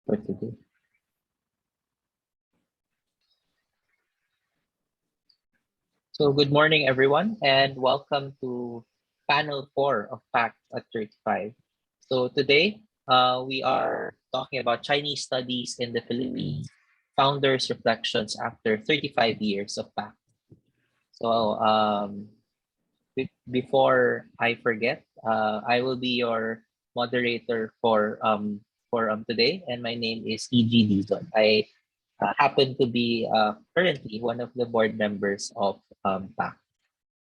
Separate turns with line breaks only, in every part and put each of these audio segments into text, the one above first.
for today. So good morning, everyone, and welcome to panel 4 of PACS at 35. So today, we are talking about Chinese studies in the Philippines, founders' reflections after 35 years of PACS. So before I forget, I will be your moderator for today, and my name is EG Dizon. I happen to be currently one of the board members of PACS.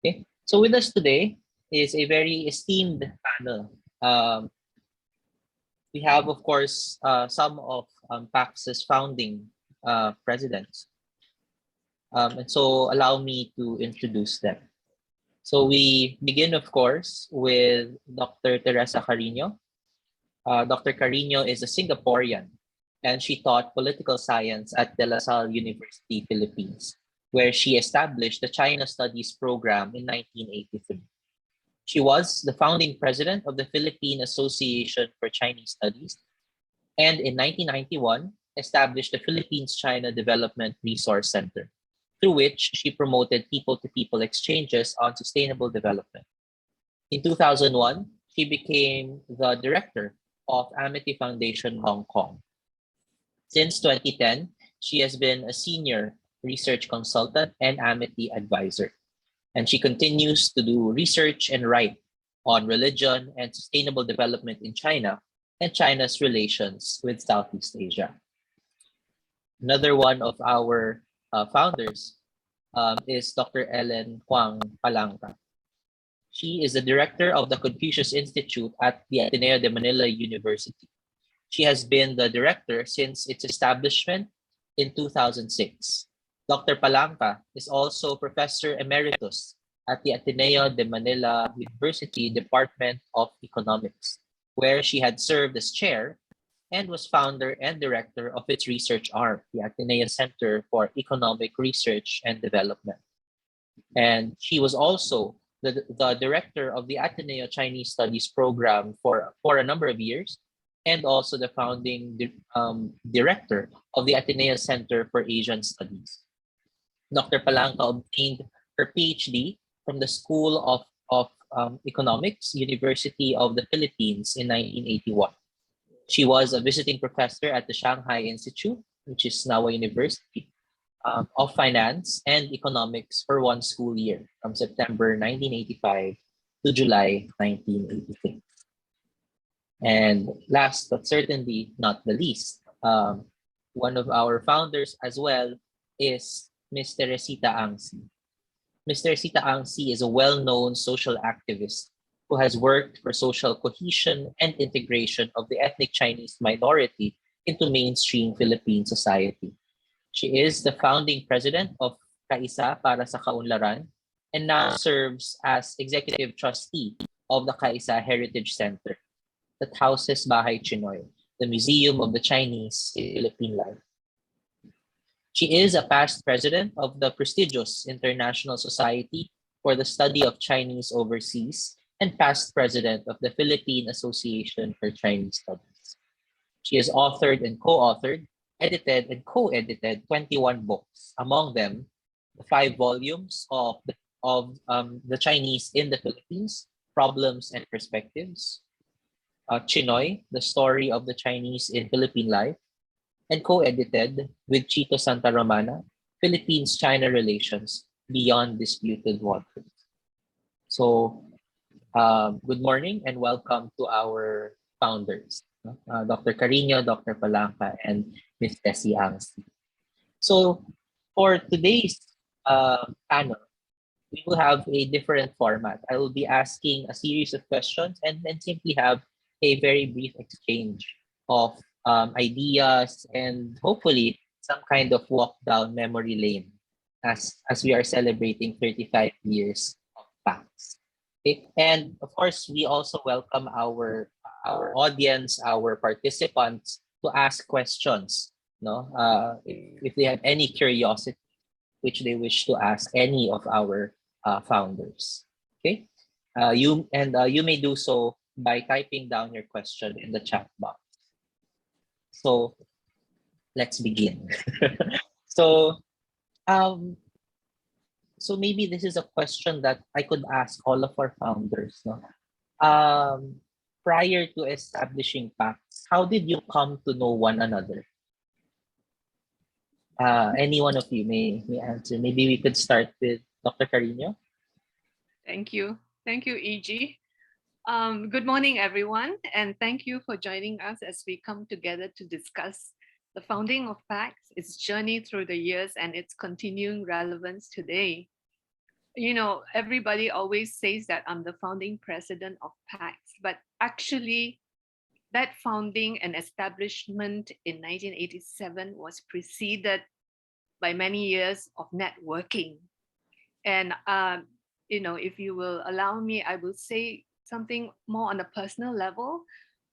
Okay, so with us today is a very esteemed panel. We have, of course, some of PACS's founding presidents. And so allow me to introduce them. So we begin, of course, with Dr. Teresa Harino. Dr. Carino is a Singaporean, and she taught political science at De La Salle University, Philippines, where she established the China Studies program in 1983. She was the founding president of the Philippine Association for Chinese Studies, and in 1991, established the Philippines-China Development Resource Center, through which she promoted people-to-people exchanges on sustainable development. In 2001, she became the director of Amity Foundation Hong Kong. Since 2010, she has been a senior research consultant and Amity advisor. And she continues to do research and write on religion and sustainable development in China and China's relations with Southeast Asia. Another one of our founders is Dr. Ellen Huang Palanca. She is the director of the Confucius Institute at the Ateneo de Manila University. She has been the director since its establishment in 2006. Dr. Palanca is also Professor Emeritus at the Ateneo de Manila University Department of Economics, where she had served as chair and was founder and director of its research arm, the Ateneo Center for Economic Research and Development. And she was also the director of the Ateneo Chinese Studies program for a number of years, and also the founding director of the Ateneo Center for Asian Studies. Dr. Palanca obtained her Ph.D. from the School of Economics, University of the Philippines in 1981. She was a visiting professor at the Shanghai Institute, which is now a university, of finance and economics for one school year from September 1985 to July 1986. And last but certainly not the least, one of our founders as well is Ms. Teresita Ang See. Ms. Teresita Ang See is a well-known social activist who has worked for social cohesion and integration of the ethnic Chinese minority into mainstream Philippine society. She is the founding president of Kaisa para sa Kaunlaran and now serves as executive trustee of the Kaisa Heritage Center that houses Bahay Chinoy, the Museum of the Chinese in Philippine Life. She is a past president of the prestigious International Society for the Study of Chinese Overseas and past president of the Philippine Association for Chinese Studies. She has authored and co-authored, edited and co-edited 21 books, among them the 5 volumes of the Chinese in the Philippines, Problems and Perspectives, Chinoy, the Story of the Chinese in Philippine Life, and co-edited with Chito Santa Romana, Philippines-China Relations Beyond Disputed Waters. So, good morning and welcome to our founders, Dr. Carino, Dr. Palanca, and Ms. Teresita Ang See. So, for today's panel, we will have a different format. I will be asking a series of questions and then simply have a very brief exchange of ideas and hopefully some kind of walk down memory lane as we are celebrating 35 years of PACS. Okay? And of course, we also welcome our audience, our participants to ask questions. No, if they have any curiosity which they wish to ask any of our founders. Okay, you may do so by typing down your question in the chat box. So let's begin. so, um, so maybe this is a question that I could ask all of our founders. No? Um, Prior to establishing PACS, how did you come to know one another? Any one of you may answer. Maybe we could start with Dr. Carino.
Thank you. Thank you, EG. Good morning, everyone, and thank you for joining us as we come together to discuss the founding of PACS, its journey through the years, and its continuing relevance today. You know, everybody always says that I'm the founding president of PACS, but actually, that founding and establishment in 1987 was preceded by many years of networking. And you know, if you will allow me, I will say something more on a personal level.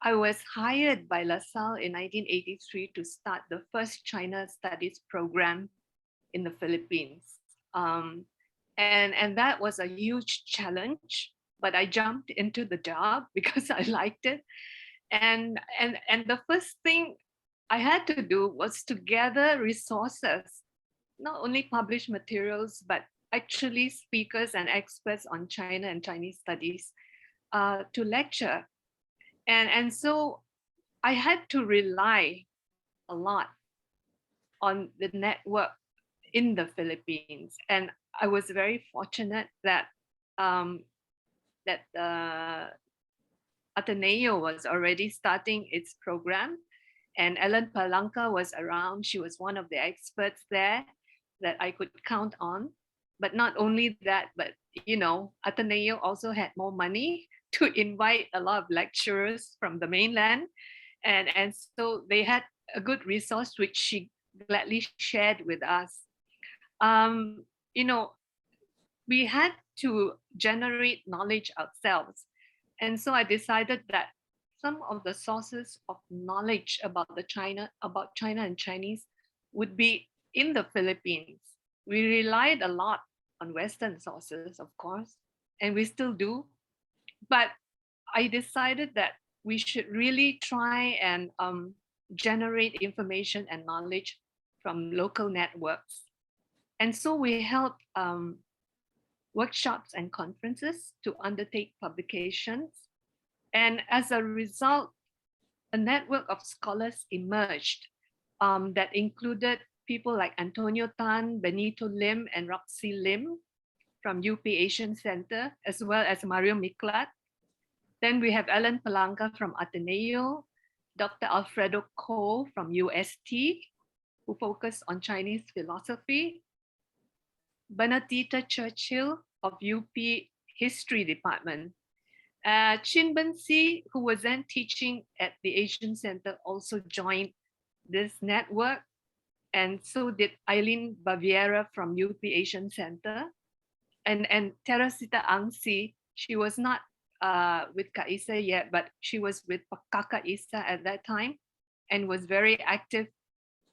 I was hired by LaSalle in 1983 to start the first China Studies program in the Philippines. And that was a huge challenge, but I jumped into the job because I liked it. And the first thing I had to do was to gather resources, not only publish materials, but actually speakers and experts on China and Chinese studies to lecture. And so I had to rely a lot on the network in the Philippines. And I was very fortunate that um, that Ateneo was already starting its program, and Ellen Palanca was around. She was one of the experts there that I could count on. But not only that, but you know, Ateneo also had more money to invite a lot of lecturers from the mainland, and so they had a good resource which she gladly shared with us. You know, we had to generate knowledge ourselves. And so I decided that some of the sources of knowledge about China and Chinese would be in the Philippines. We relied a lot on Western sources, of course, and we still do. But I decided that we should really try and generate information and knowledge from local networks. And so we held workshops and conferences to undertake publications. And as a result, a network of scholars emerged that included people like Antonio Tan, Benito Lim, and Roxy Lim from UP Asian Center, as well as Mario Miklat. Then we have Ellen Palanca from Ateneo, Dr. Alfredo Ko from UST, who focused on Chinese philosophy, Benedita Churchill of UP History Department. Chin Ben Si, who was then teaching at the Asian Center, also joined this network. And so did Eileen Baviera from UP Asian Center. And Teresita Ang See, she was not with Kaisa yet, but she was with Kaka Isa at that time and was very active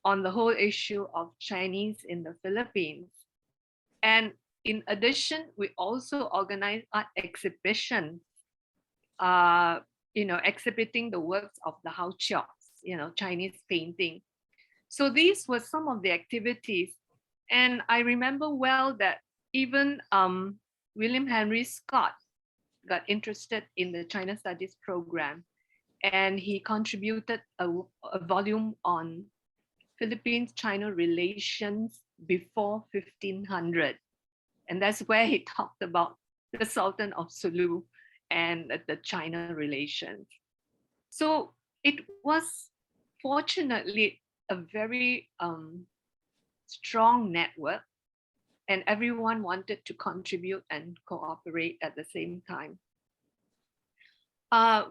on the whole issue of Chinese in the Philippines. And in addition, we also organized art exhibitions, exhibiting the works of the Hao Chioks, Chinese painting. So these were some of the activities. And I remember well that even William Henry Scott got interested in the China Studies program, and he contributed a volume on Philippines-China relations before 1500. And that's where he talked about the Sultan of Sulu and the China relations. So it was fortunately a very strong network, and everyone wanted to contribute and cooperate at the same time.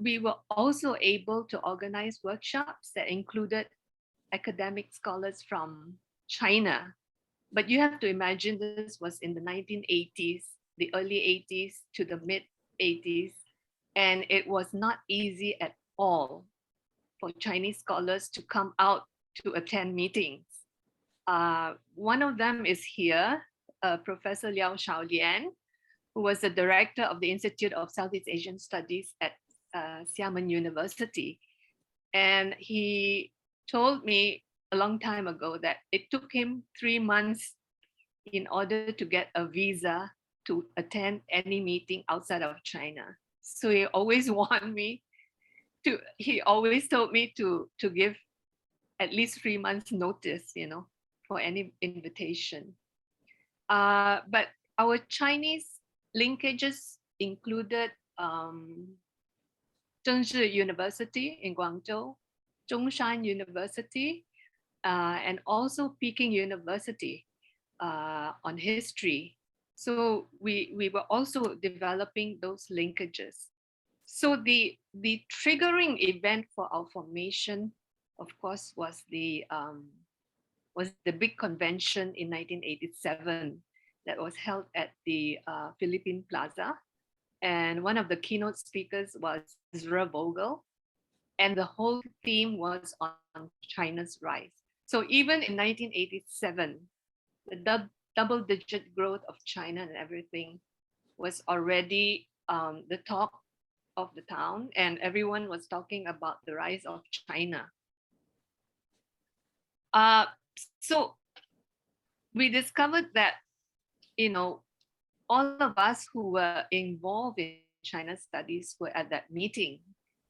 We were also able to organize workshops that included academic scholars from China. But you have to imagine this was in the 1980s, the early 80s to the mid 80s, and it was not easy at all for Chinese scholars to come out to attend meetings. One of them is here, Professor Liao Shaolian, who was the director of the Institute of Southeast Asian Studies at Xiamen University. And he told me a long time ago that it took him 3 months in order to get a visa to attend any meeting outside of China. So he always warned me he always told me to give at least 3 months notice, for any invitation. But our Chinese linkages included Zhengzhi University in Guangzhou, Zhongshan University, and also Peking University on history. So we were also developing those linkages. So the triggering event for our formation, of course, was the big convention in 1987 that was held at the Philippine Plaza. And one of the keynote speakers was Ezra Vogel. And the whole theme was on China's rise. So even in 1987, the double-digit growth of China and everything was already the talk of the town, and everyone was talking about the rise of China. So we discovered that, all of us who were involved in China studies were at that meeting,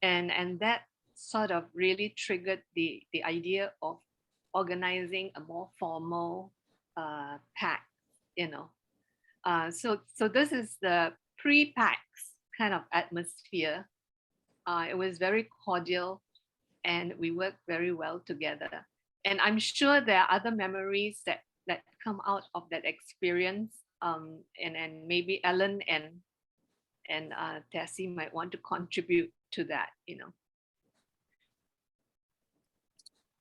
and that sort of really triggered the idea of organizing a more formal PACS. So this is the pre-PACS kind of atmosphere. It was very cordial, and we worked very well together. And I'm sure there are other memories that come out of that experience. And maybe Ellen and Tessie might want to contribute to that.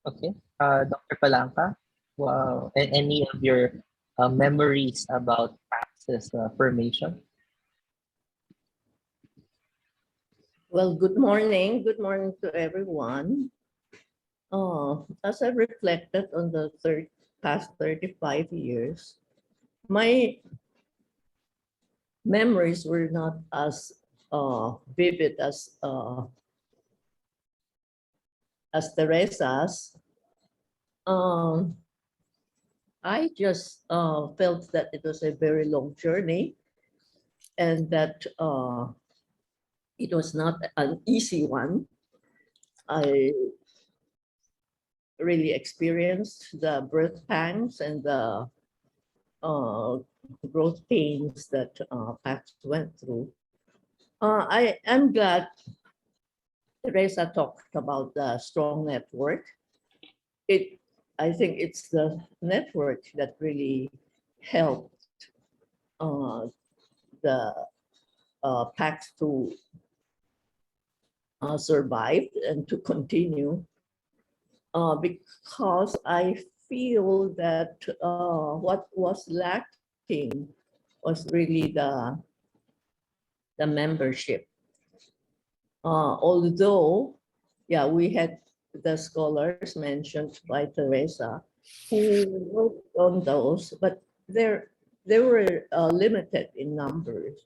Okay, Dr. Palanca, wow, and any of your memories about PACS's formation?
Well, good morning. Good morning to everyone. As I reflected on the past 35 years, my memories were not as vivid as Teresa's. I just felt that it was a very long journey, and that it was not an easy one. I really experienced the birth pangs and the growth pains that PACS went through. I am glad Teresa talked about the strong network. I think it's the network that really helped the PACS to survive and to continue, because I feel that what was lacking was really the membership. Although, yeah, we had the scholars mentioned by Teresa who worked on those, but they were limited in numbers.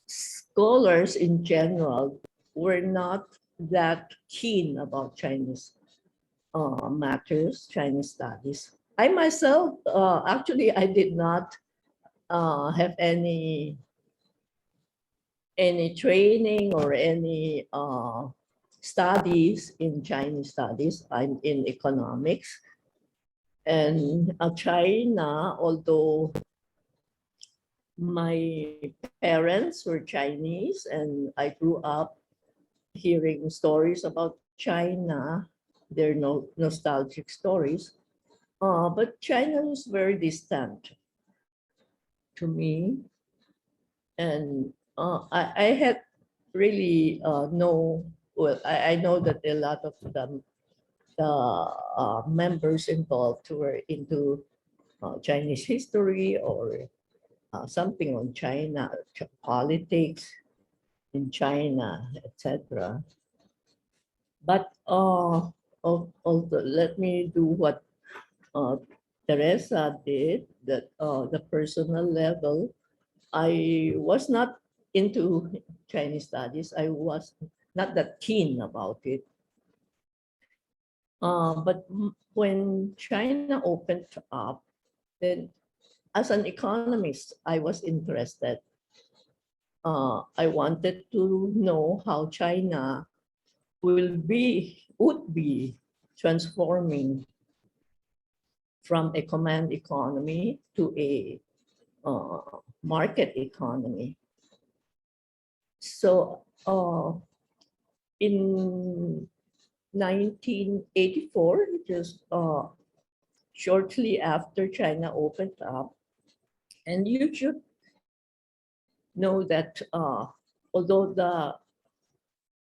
Scholars in general were not that keen about Chinese matters, Chinese studies. I myself, actually, I did not have any training or any studies in Chinese studies. I'm in economics. And China, although my parents were Chinese and I grew up hearing stories about China, they're nostalgic stories, but China was very distant to me. And I had really I know that a lot of the members involved were into Chinese history or something on China, politics in China, etc. But let me do what Teresa did, that the personal level. I was not into Chinese studies. I was not that keen about it. But when China opened up, then as an economist, I was interested. I wanted to know how China would be transforming from a command economy to a market economy. So in 1984, just shortly after China opened up, and you should know that although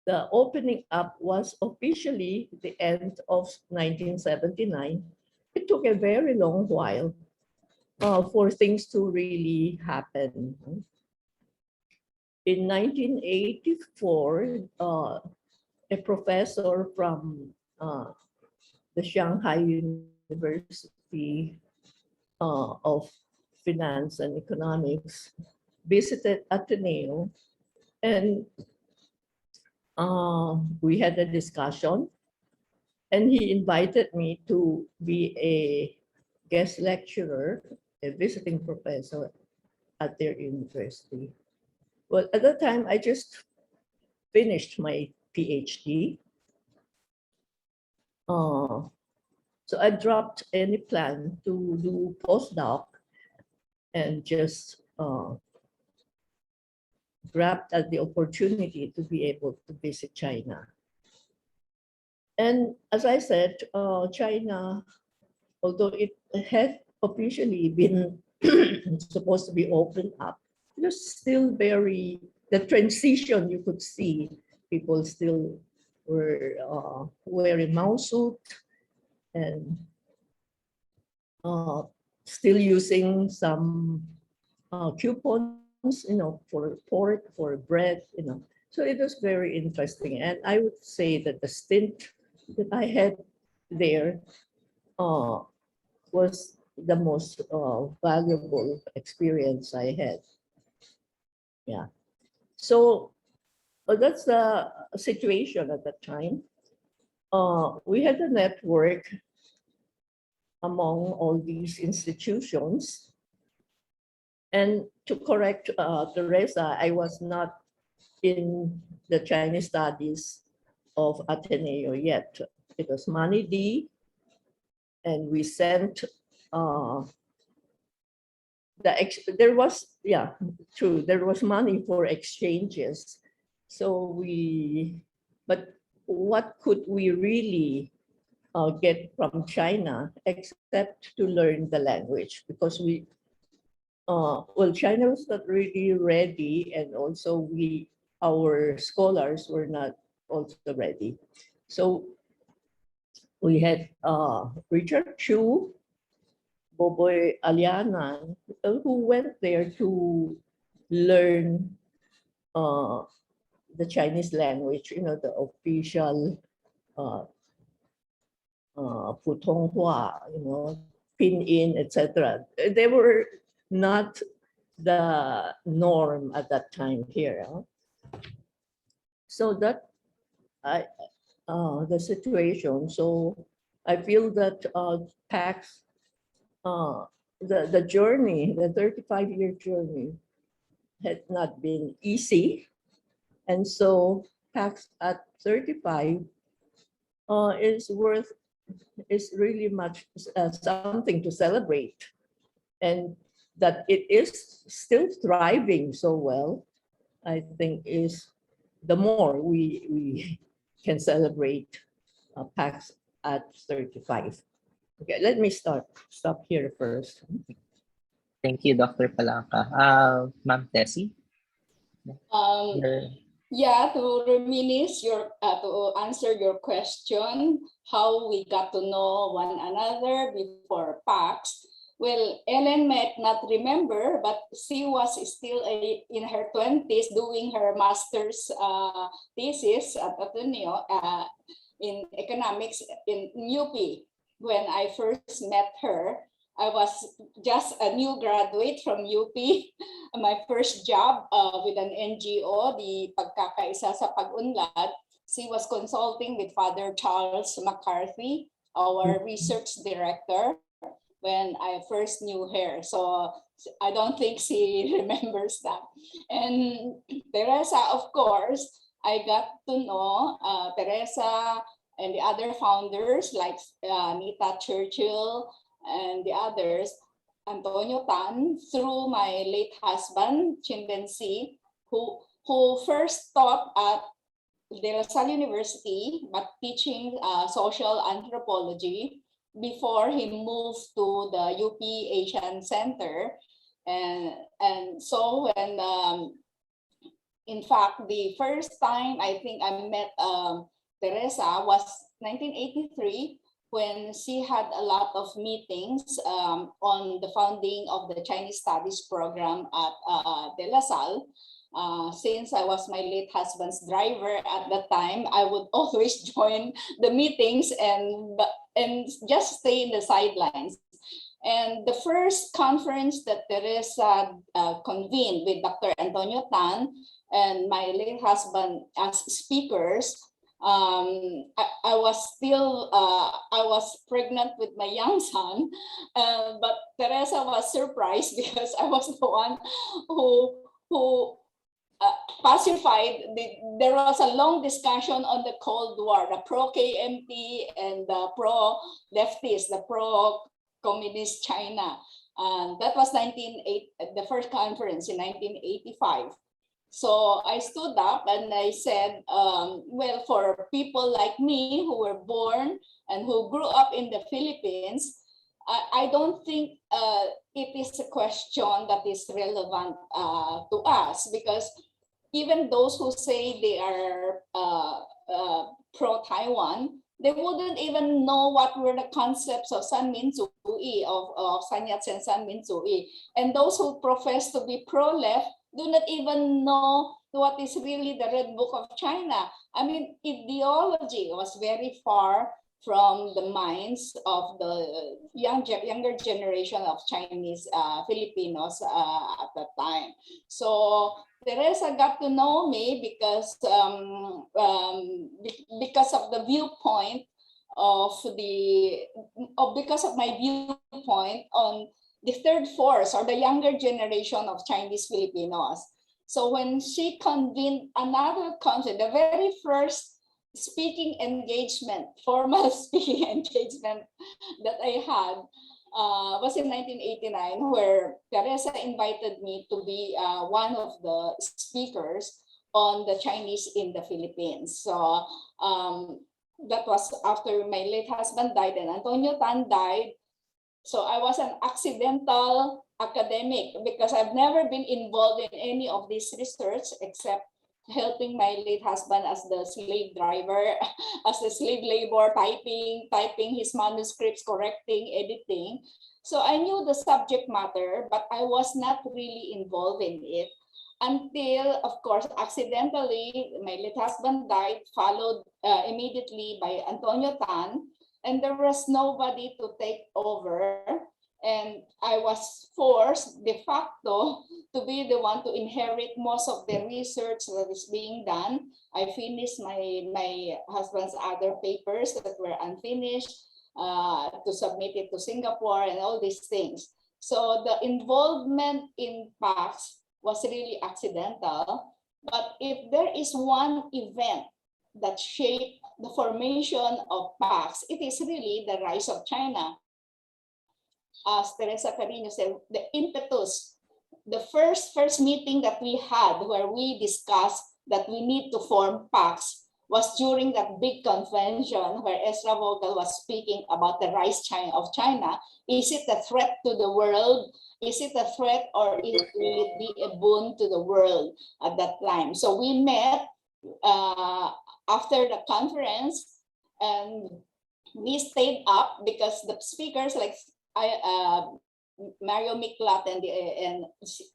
the opening up was officially the end of 1979, it took a very long while for things to really happen. In 1984, a professor from the Shanghai University of Finance and Economics visited Ateneo, and we had a discussion, and he invited me to be a guest lecturer, a visiting professor at their university. Well, at that time, I just finished my Ph.D. So I dropped any plan to do postdoc and just grabbed at the opportunity to be able to visit China. And as I said, China, although it had officially been supposed to be opened up, it was still very, the transition you could see, people still were wearing mouse suit and still using some coupons, for pork, for bread, So it was very interesting. And I would say that the stint that I had there was the most valuable experience I had. Yeah. So that's the situation at that time. We had a network among all these institutions. And to correct Teresa, I was not in the Chinese studies of Ateneo yet. It was Manny D, and we sent there was money for exchanges. So but what could we really get from China except to learn the language? Because China was not really ready, and also our scholars were not also ready. So we had Richard Chu, Boboy Alianan, who went there to learn the Chinese language, the official Putonghua, Pinyin, etc. They were not the norm at that time here. So that the situation. So I feel that PACS, the journey, the 35-year journey, had not been easy, and so PACS at 35 is really much something to celebrate, and that it is still thriving so well, I think is the more we can celebrate PACS at 35. Okay, let me stop here first.
Thank you, Dr. Palanca. Ma'am Tessie?
Yeah, to reminisce to answer your question, how we got to know one another before PACS. Well, Ellen might not remember, but she was still in her 20s doing her master's thesis at Ateneo in economics in UP. When I first met her, I was just a new graduate from UP. My first job with an NGO, the Pagkakaisa sa Pag-unlad. she was consulting with Father Charles McCarthy, our research director, when I first knew her. So I don't think she remembers that. And Teresa, of course, I got to know Teresa and the other founders like Nita Churchill and the others, Antonio Tan, through my late husband, Chinden See, who first taught at De La Salle University, but teaching social anthropology before he moved to the UP Asian Center. And so when, in fact, the first time I think I met Teresa was 1983, when she had a lot of meetings on the founding of the Chinese Studies program at De La Salle. Since I was my late husband's driver at that time, I would always join the meetings and just stay in the sidelines. And the first conference that Teresa convened with Dr. Antonio Tan and my late husband as speakers, I was still, I was pregnant with my young son, but Teresa was surprised because I was the one who pacified. There was a long discussion on the Cold War, the pro-KMT and the pro-leftists, the pro-communist China. That was the first conference in 1985. So I stood up and I said, well, for people like me who were born and who grew up in the Philippines, I don't think it is a question that is relevant to us, because even those who say they are pro-Taiwan, they wouldn't even know what were the concepts of San Min Zui, of Sun Yat-sen San Min Zui. And those who profess to be pro-left do not even know what is really the Red Book of China. I mean, ideology was very far from the minds of the younger generation of Chinese Filipinos at that time. So Teresa got to know me because of the viewpoint because of my viewpoint on the third force, or the younger generation of Chinese Filipinos. So when she convened another conference, the very first speaking engagement, formal speaking engagement that I had was in 1989, where Teresa invited me to be one of the speakers on the Chinese in the Philippines. So that was after my late husband died and Antonio Tan died. So I was an accidental academic because I've never been involved in any of this research except helping my late husband as the slave driver, as the slave labor, typing his manuscripts, correcting, editing. So I knew the subject matter, but I was not really involved in it until, of course, accidentally, my late husband died, followed immediately by Antonio Tan, and there was nobody to take over. And I was forced de facto to be the one to inherit most of the research that is being done. I finished my husband's other papers that were unfinished to submit it to Singapore and all these things. So the involvement in PACS was really accidental. But if there is one event that shaped the formation of PACS, it is really the rise of China. As Teresa Harino said, the impetus, the first meeting that we had where we discussed that we need to form PACS was during that big convention where Ezra Vogel was speaking about the rise of China. Is it a threat to the world? Is it a threat, or will it be a boon to the world at that time? So we met after the conference, and we stayed up because the speakers like Mario Miklat and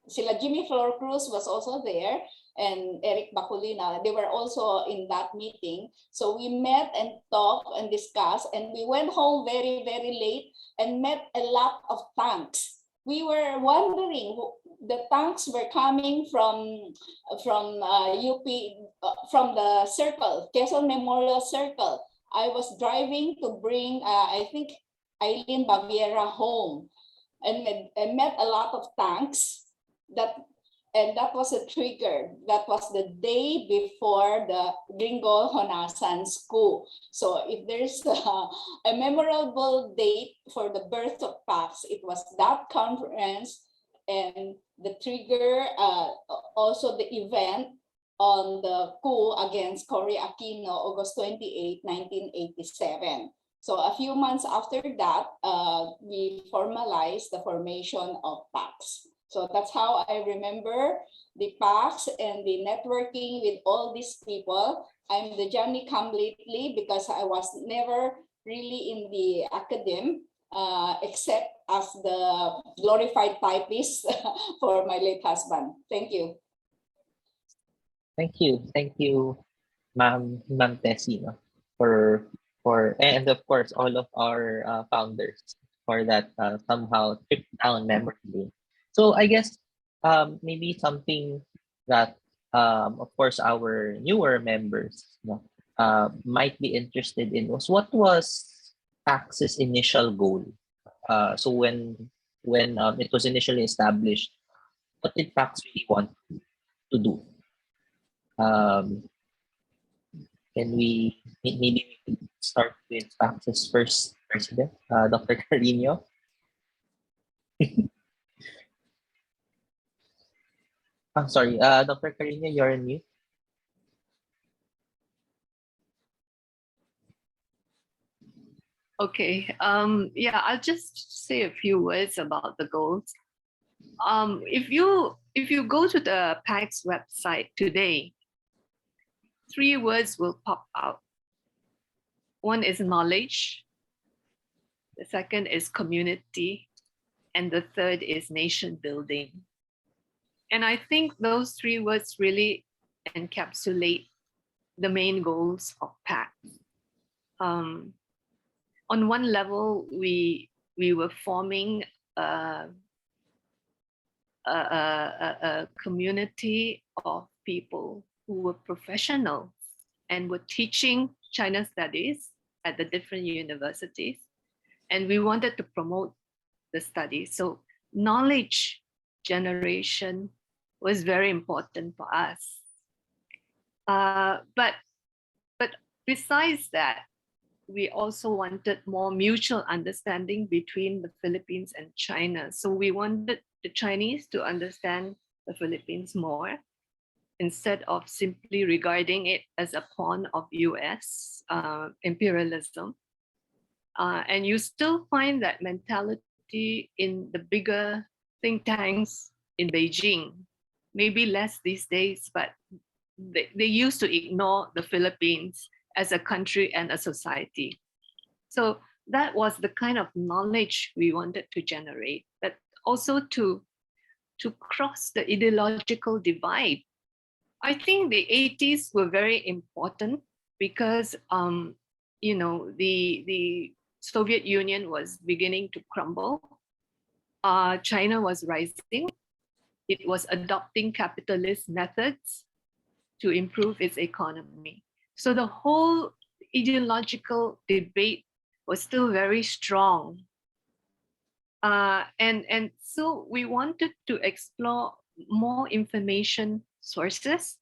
Sila Jimmy Flor Cruz was also there, and Eric Baculina, they were also in that meeting. So we met and talked and discussed, and we went home very, very late and met a lot of tanks we were wondering, the tanks were coming from UP, from the circle, Quezon Memorial Circle. I was driving to bring, I think, Eileen Baviera home, and met a lot of tanks. That was a trigger. That was the day before the Gringo Honasan's coup. So if there's a memorable date for the birth of PACS, it was that conference, and the trigger, also the event on the coup against Cory Aquino, August 28, 1987. So a few months after that, we formalized the formation of PACS. So that's how I remember the PACS and the networking with all these people. I'm the Johnny come lately because I was never really in the academe, except as the glorified typist for my late husband. Thank you.
Thank you, Ma'am Tessie, no, for and of course all of our founders for that somehow trip down memory lane. So I guess maybe something that of course our newer members, you know, might be interested in was what was PACS's initial goal. So when it was initially established, what did PACS really want to do? Can we maybe we could start with PACS's first president, Dr. Carino? I'm sorry, Dr. Carino, you're on mute.
Okay. Yeah, I'll just say a few words about the goals. If you go to the PACS website today, 3 words will pop out. One is knowledge, the second is community, and the third is nation building. And I think those 3 words really encapsulate the main goals of PACS. On one level, we were forming a community of people who were professional and were teaching China studies at the different universities. And we wanted to promote the studies. So knowledge generation was very important for us. But besides that, we also wanted more mutual understanding between the Philippines and China. So we wanted the Chinese to understand the Philippines more instead of simply regarding it as a pawn of US imperialism. And you still find that mentality in the bigger think tanks in Beijing, maybe less these days, but they used to ignore the Philippines as a country and a society. So that was the kind of knowledge we wanted to generate, but also to cross the ideological divide. I think the 80s were very important because the Soviet Union was beginning to crumble. China was rising. It was adopting capitalist methods to improve its economy. So the whole ideological debate was still very strong. And so we wanted to explore more information sources.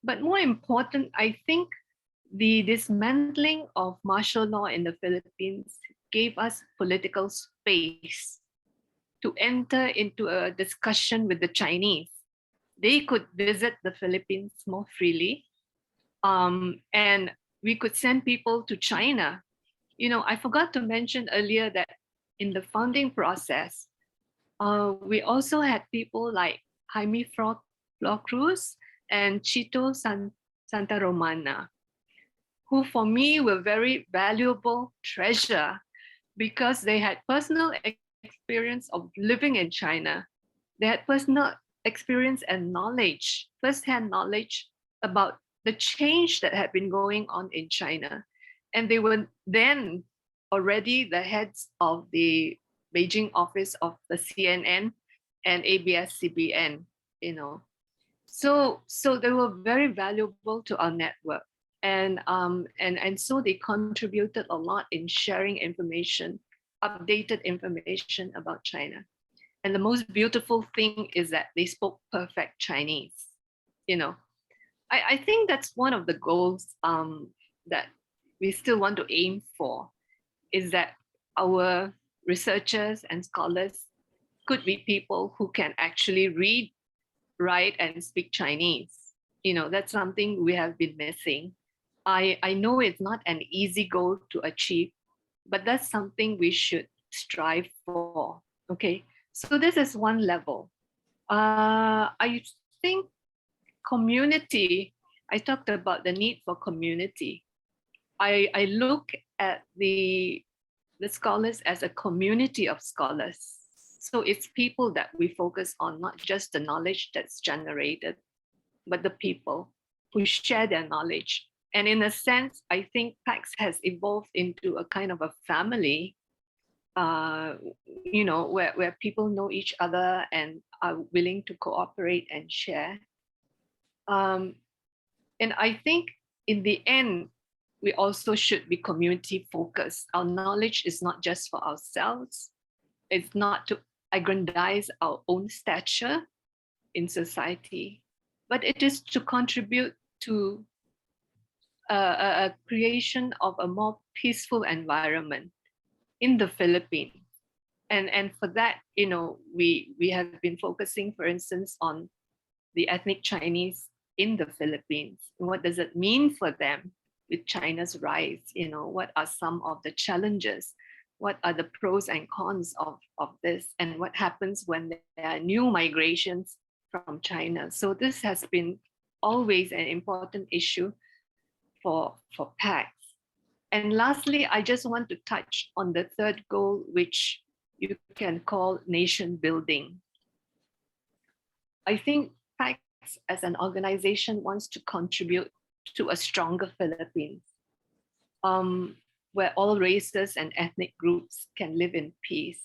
But more important, I think the dismantling of martial law in the Philippines gave us political space to enter into a discussion with the Chinese. They could visit the Philippines more freely. And we could send people to China. I forgot to mention earlier that in the founding process, we also had people like Jaime Flor-Cruz and Chito Santa Romana, who for me were very valuable treasure because they had personal experience of living in China. They had personal experience and knowledge, firsthand knowledge about the change that had been going on in China. And they were then already the heads of the Beijing office of the CNN and ABS-CBN, you know. So they were very valuable to our network. And so they contributed a lot in sharing information, updated information about China. And the most beautiful thing is that they spoke perfect Chinese. You know, I think that's one of the goals that we still want to aim for, is that our researchers and scholars could be people who can actually read, write, and speak Chinese. You know, that's something we have been missing. I know it's not an easy goal to achieve, but that's something we should strive for. Okay, so this is one level. I think community, I talked about the need for community. I look at the scholars as a community of scholars. So it's people that we focus on, not just the knowledge that's generated, but the people who share their knowledge. And in a sense, I think PACS has evolved into a kind of a family, you know, where people know each other and are willing to cooperate and share. And I think in the end, we also should be community focused. Our knowledge is not just for ourselves. It's not to aggrandize our own stature in society, but it is to contribute to a creation of a more peaceful environment in the Philippines. And for that, you know, we have been focusing, for instance, on the ethnic Chinese in the Philippines. What does it mean for them with China's rise? You know, what are some of the challenges? What are the pros and cons of this? And what happens when there are new migrations from China? So this has been always an important issue for PACS. And lastly, I just want to touch on the third goal, which you can call nation building. I think PACS as an organization wants to contribute to a stronger Philippines, where all races and ethnic groups can live in peace.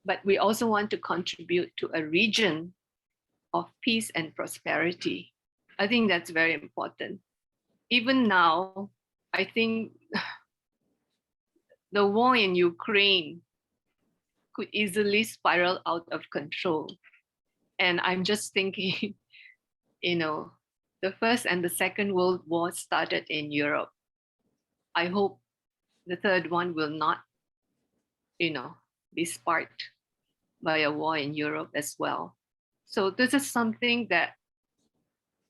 But we also want to contribute to a region of peace and prosperity. I think that's very important. Even now, I think the war in Ukraine could easily spiral out of control. And I'm just thinking, you know, the First and the Second World War started in Europe. I hope the third one will not, you know, be sparked by a war in Europe as well. So this is something that,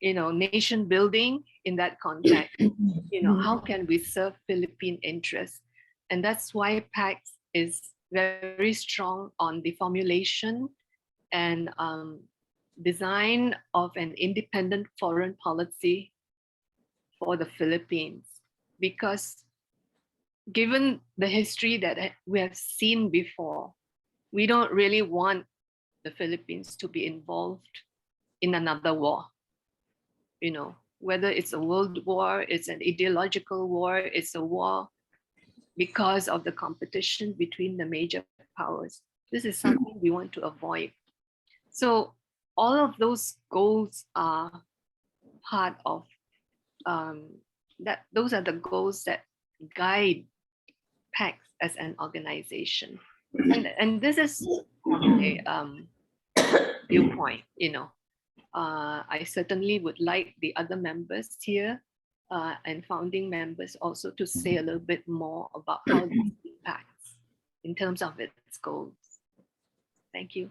you know, nation building in that context, you know, how can we serve Philippine interests? And that's why PACS is very strong on the formulation and design of an independent foreign policy for the Philippines. Because given the history that we have seen before, we don't really want the Philippines to be involved in another war. You know, whether it's a world war, it's an ideological war, it's a war because of the competition between the major powers. This is something we want to avoid. So all of those goals are part of that. Those are the goals that guide PACS as an organization. And this is my viewpoint, you know. I certainly would like the other members here and founding members also to say a little bit more about how this impacts in terms of its goals. Thank you.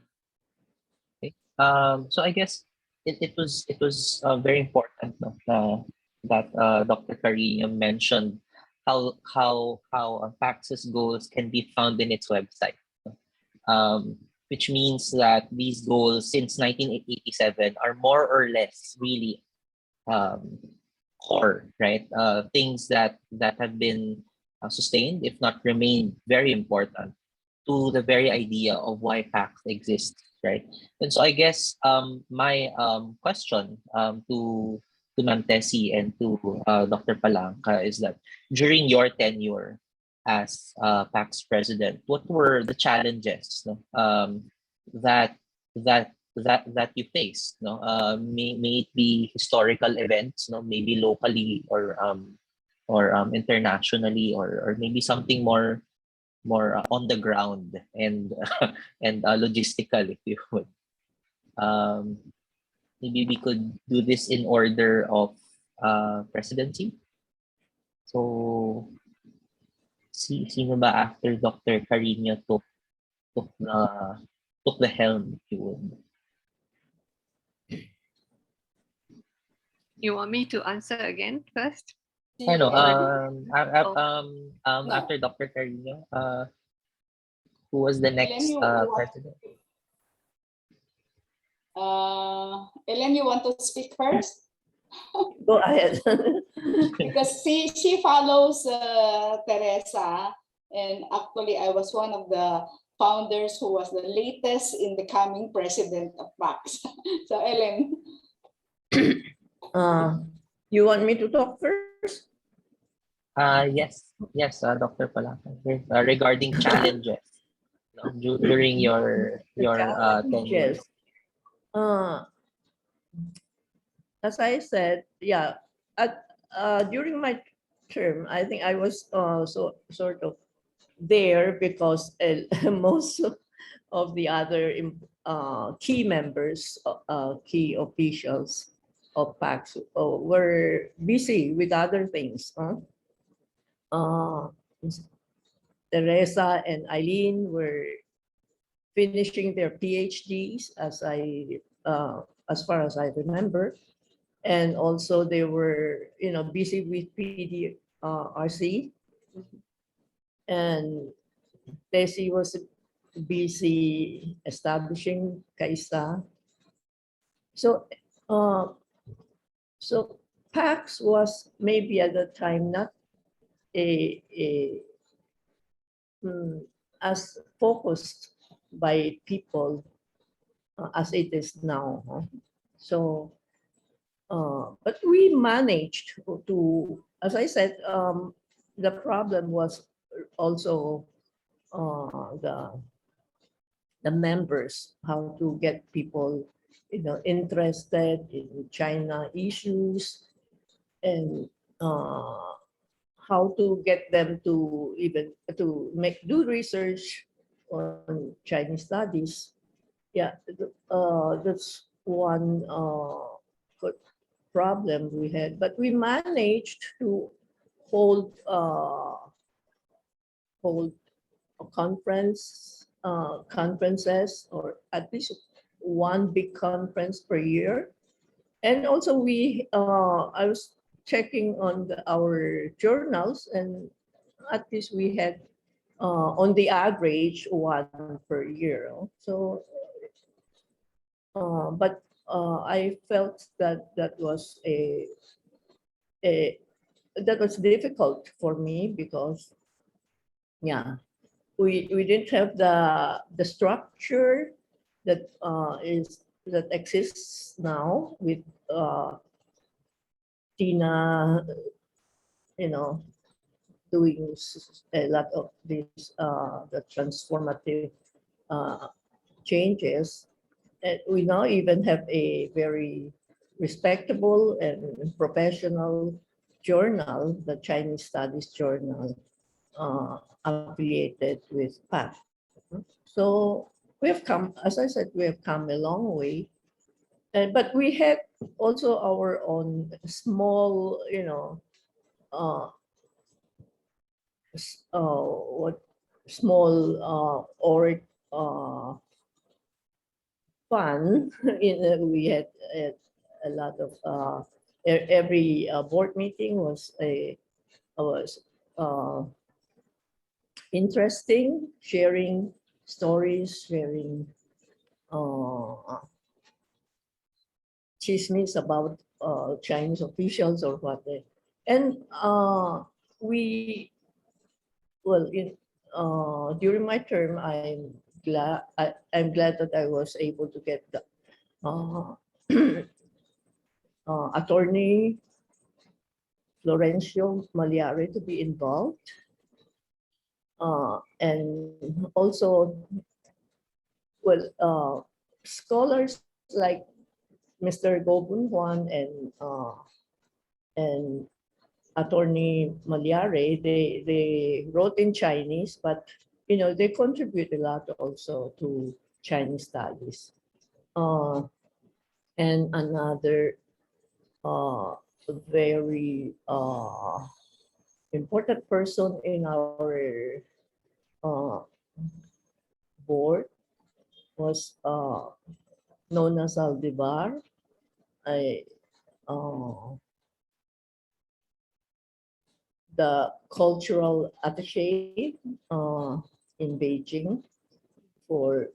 Okay. So I guess it was very important, no, that Dr. Carino mentioned how PACS's goals can be found in its website. Which means that these goals since 1987 are more or less really core, right? Things that have been sustained, if not remained, very important to the very idea of why PACS exists, right? And so I guess my question to Ma'am Tessie and to Dr. Palanca is that during your tenure, as PACS president, what were the challenges, no, that that you faced? No, may it be historical events, no, maybe locally or internationally, or maybe something more on the ground and and logistical, if you would. Um, Maybe we could do this in order of presidency. So, sino ba after Dr. Carino took the helm, if you would?
You want me to answer again first?
I know.
Oh.
No.
After Dr. Carino, who was the next president?
Ellen, you want to speak first?
Go ahead.
Because she follows Teresa, and actually I was one of the founders who was the latest in becoming president of PACS. So Ellen.
You want me to talk first?
Yes, Dr. Palanca. Regarding challenges, no, during your tenure.
Yes. As I said, yeah, during my term, I think I was sort of there because most of the other key members, key officials of PACS were busy with other things. Teresa and Eileen were finishing their PhDs, as far as I remember, and also they were busy with PDRC, and Desi was busy establishing Kaisa. So so PACS was maybe at the time not as focused by people as it is now. So, but we managed to, as I said, the problem was also the members, how to get people interested in China issues, and how to get them to even to do research on Chinese studies. Yeah, that's one good problem we had, but we managed to hold a conferences, or at least one big conference per year. And also I was checking on our journals, and at least we had on the average one per year. So, but I felt that was that was difficult for me because, yeah, we didn't have the structure that that exists now with Tina, doing a lot of these the transformative changes. And we now even have a very respectable and professional journal, the Chinese Studies Journal, affiliated with PAC. So we have come, as I said, we have come a long way. But we had also our own small, what small or fun. We had a lot of every board meeting was interesting, sharing stories, sharing chismes about Chinese officials or what. And we, well, during my term, I'm glad that I was able to get the attorney Florencio Maliare to be involved. And also, well, scholars like Mr. Gobun Juan and Attorney Malyare, they wrote in Chinese, but they contribute a lot also to Chinese studies. And another very important person in our board was Nona Saldivar. I the cultural attaché in Beijing for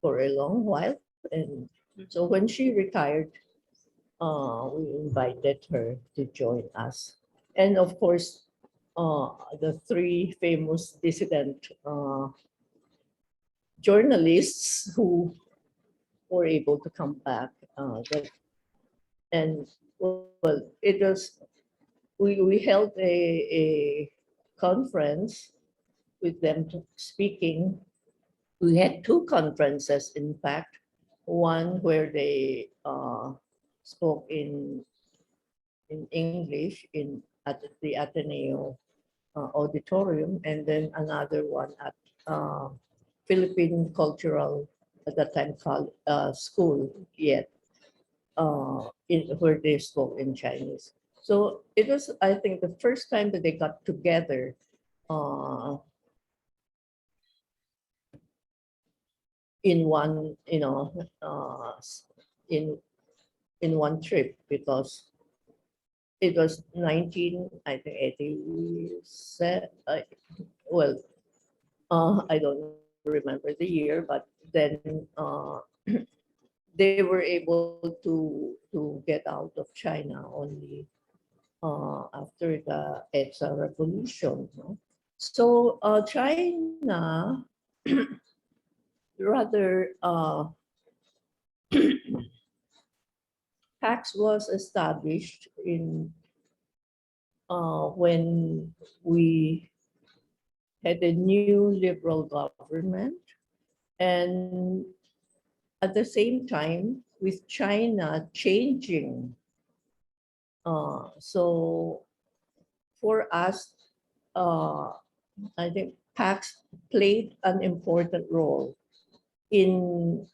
a long while, and so when she retired, we invited her to join us, and of course, the three famous dissident journalists who were able to come back. And well, it was we held a conference with them speaking. We had two conferences, in fact, one where they spoke in English at the Ateneo auditorium, and then another one at Philippine Cultural, at that time called school yet, where they spoke in Chinese. So it was, I think, the first time that they got together in one, in one trip, because it was 1987. Well, I don't remember the year, but then they were able to get out of China only after the EDSA revolution. No? So China rather PACS was established in when we had a new liberal government, and at the same time with China changing. So for us, I think PACS played an important role in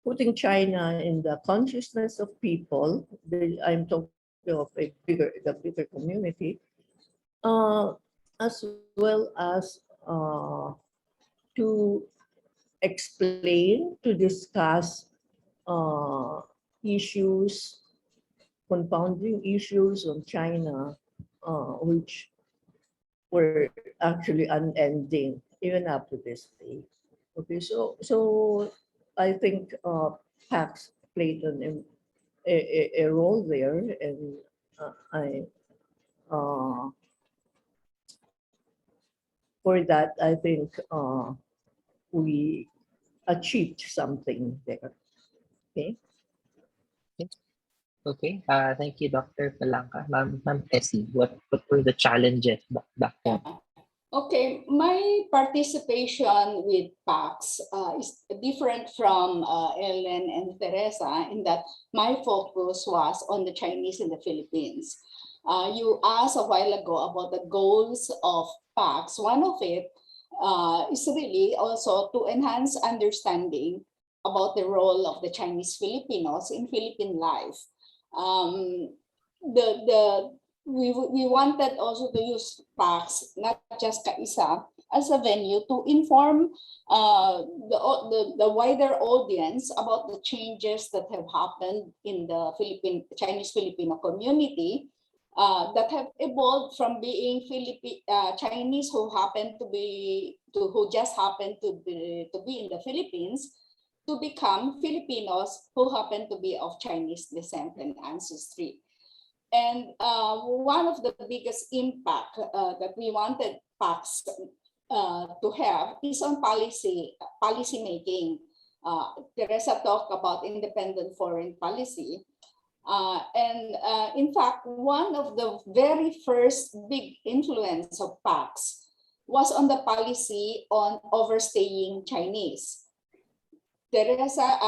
putting China in the consciousness of people. I'm talking of the bigger community, as well as to explain, to discuss issues, confounding issues on China, which were actually unending even up to this day. Okay, so I think PACS played a role there, and for that I think we achieved something there. Okay.
Okay. Thank you, Dr. Palanca. Ma'am Tessie, what were the challenges back then?
Okay, my participation with PACS is different from Ellen and Teresa in that my focus was on the Chinese in the Philippines. You asked a while ago about the goals of PACS. One of it is really also to enhance understanding about the role of the Chinese Filipinos in Philippine life. We wanted also to use PACS, not just Kaisa, as a venue to inform the wider audience about the changes that have happened in the Chinese Filipino community that have evolved from being Chinese who just happen to be in the Philippines, to become Filipinos who happen to be of Chinese descent and ancestry. And one of the biggest impact that we wanted PACS to have is on policy making. Teresa talked about independent foreign policy. In fact, one of the very first big influence of PACS was on the policy on overstaying Chinese. Teresa,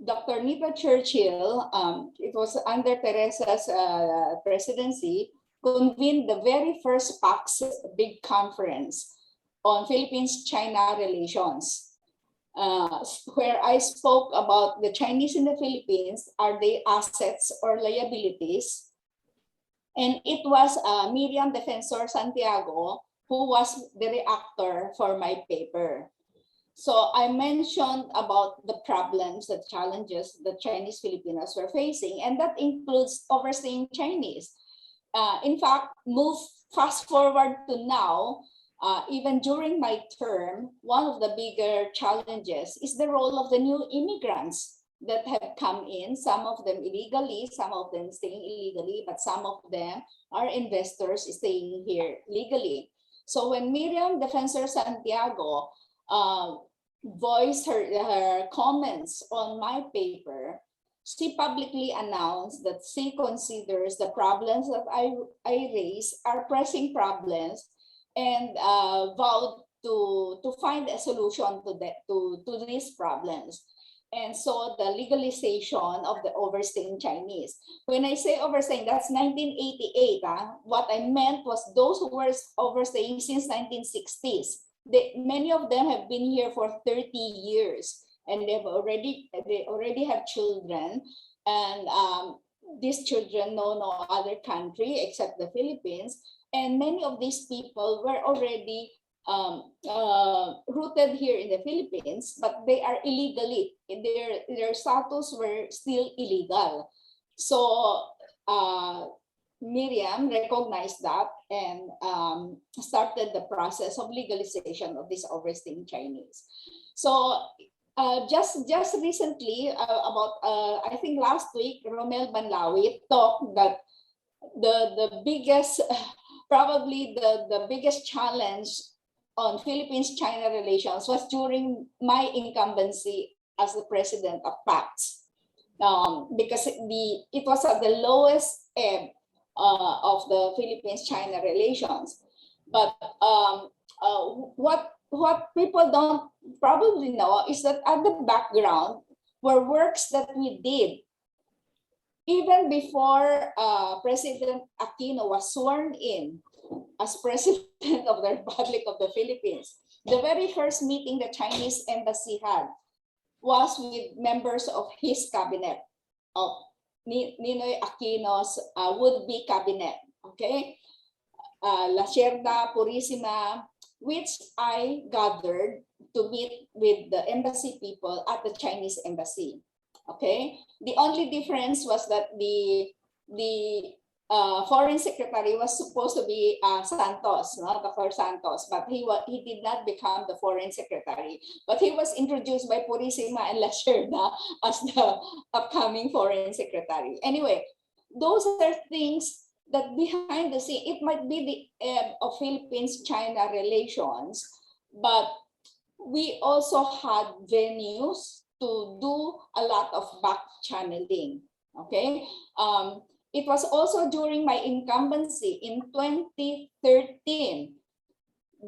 Dr. Nita Churchill, it was under Teresa's presidency, convened the very first PACS big conference on Philippines-China relations. Where I spoke about the Chinese in the Philippines, are they assets or liabilities? And it was Miriam Defensor Santiago who was the reactor for my paper. So I mentioned about the problems, the challenges the Chinese Filipinos were facing, and that includes overstaying Chinese. In fact, fast forward to now, even during my term, one of the bigger challenges is the role of the new immigrants that have come in, some of them illegally, some of them staying illegally, but some of them are investors staying here legally. So when Miriam Defensor Santiago voiced her comments on my paper, she publicly announced that she considers the problems that I raise are pressing problems, and vowed to find a solution to these problems. And so the legalization of the overstaying Chinese. When I say overstaying, that's 1988. What I meant was those who were overstaying since 1960s. Many of them have been here for 30 years, and they already have children, and these children know no other country except the Philippines. And many of these people were already rooted here in the Philippines, but they are illegally, their status were still illegal. So Miriam recognized that and started the process of legalization of these overstaying Chinese. So just recently, about I think last week, Romel Banlawi talked that the biggest, probably the biggest challenge on Philippines-China relations was during my incumbency as the president of PACS, because it was at the lowest ebb of the Philippines-China relations. But what people don't probably know is that at the background were works that we did even before President Aquino was sworn in as President of the Republic of the Philippines. The very first meeting the Chinese embassy had was with members of his cabinet, of Ninoy Aquino's would-be cabinet, okay? La Cerda, Purisima, which I gathered to meet with the embassy people at the Chinese embassy, okay? The only difference was that the foreign secretary was supposed to be Santos, Dr. Santos, but he did not become the foreign secretary. But he was introduced by Purisima and La Cerda as the upcoming foreign secretary. Anyway, those are things that behind the scene, it might be the ebb of Philippines-China relations, but we also had venues to do a lot of back channeling, okay? It was also during my incumbency in 2013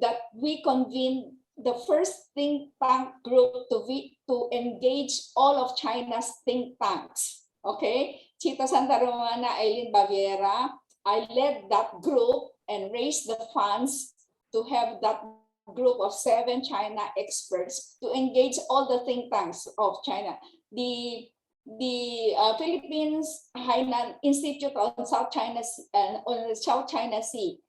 that we convened the first think tank group to engage all of China's think tanks, okay? Chita Santa Romana, Eileen Baviera, I led that group and raised the funds to have that group of 7 China experts to engage all the think tanks of China. The Philippines Hainan Institute on South China Sea,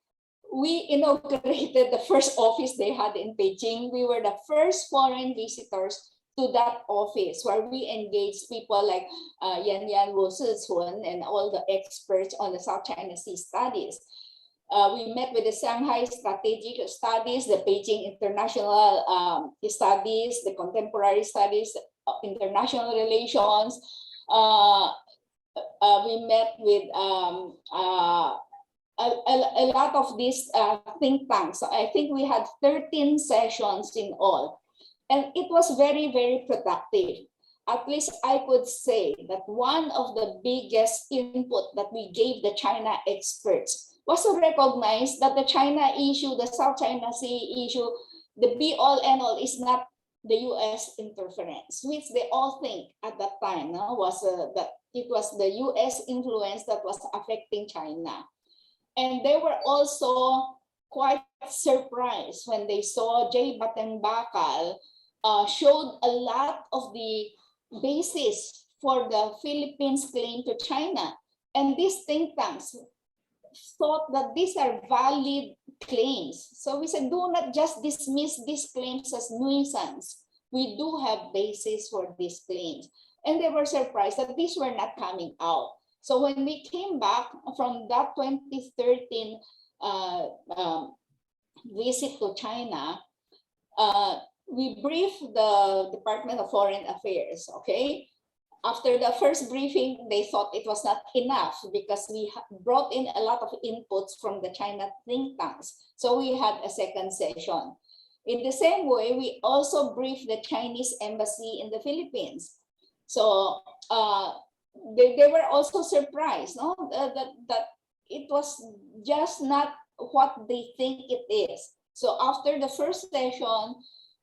we inaugurated the first office they had in Beijing. We were the first foreign visitors to that office, where we engaged people like Yan Wu Sichun and all the experts on the South China Sea studies. We met with the Shanghai Strategic Studies, the Beijing International Studies, the Contemporary Studies, International Relations. We met with a lot of these think tanks. I think we had 13 sessions in all. And it was very, very productive. at least I could say that one of the biggest input that we gave the China experts was to recognize that the China issue, the South China Sea issue, the be all and all is not the US interference, which they all think at that time was that it was the US influence that was affecting China. And they were also quite surprised when they saw Jay Battenbakal showed a lot of the basis for the Philippines' claim to China. And these think tanks thought that these are valid claims. So we said, do not just dismiss these claims as nuisance. We do have basis for these claims. And they were surprised that these were not coming out. So when we came back from that 2013 visit to China, we briefed the Department of Foreign Affairs, okay? After the first briefing, they thought it was not enough because we brought in a lot of inputs from the China think tanks. So we had a second session. In the same way, we also briefed the Chinese embassy in the Philippines. So they were also surprised that it was just not what they think it is. So after the first session,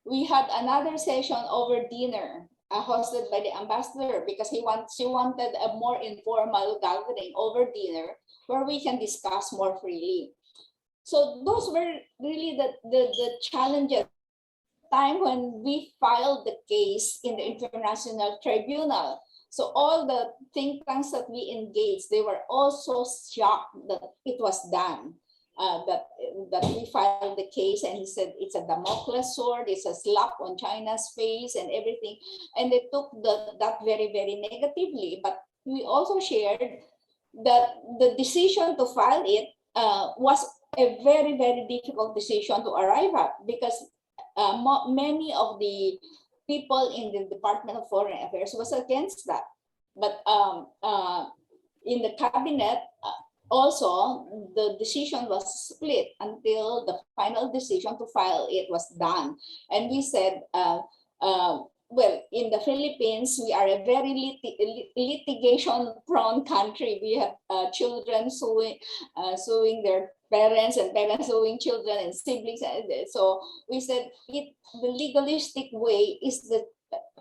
we had another session over dinner hosted by the ambassador because she wanted a more informal gathering over dinner where we can discuss more freely. So those were really the challenges. Time when we filed the case in the International Tribunal. So all the think tanks that we engaged, they were also shocked that it was done. That we filed the case, and he said it's a Damocles sword, it's a slap on China's face and everything. And they took that very, very negatively. But we also shared that the decision to file it was a very, very difficult decision to arrive at because many of the people in the Department of Foreign Affairs was against that. But in the cabinet, also, the decision was split until the final decision to file it was done. And we said, well, in the Philippines, we are a very litigation-prone country. We have children suing their parents and parents suing children and siblings. So we said the legalistic way is the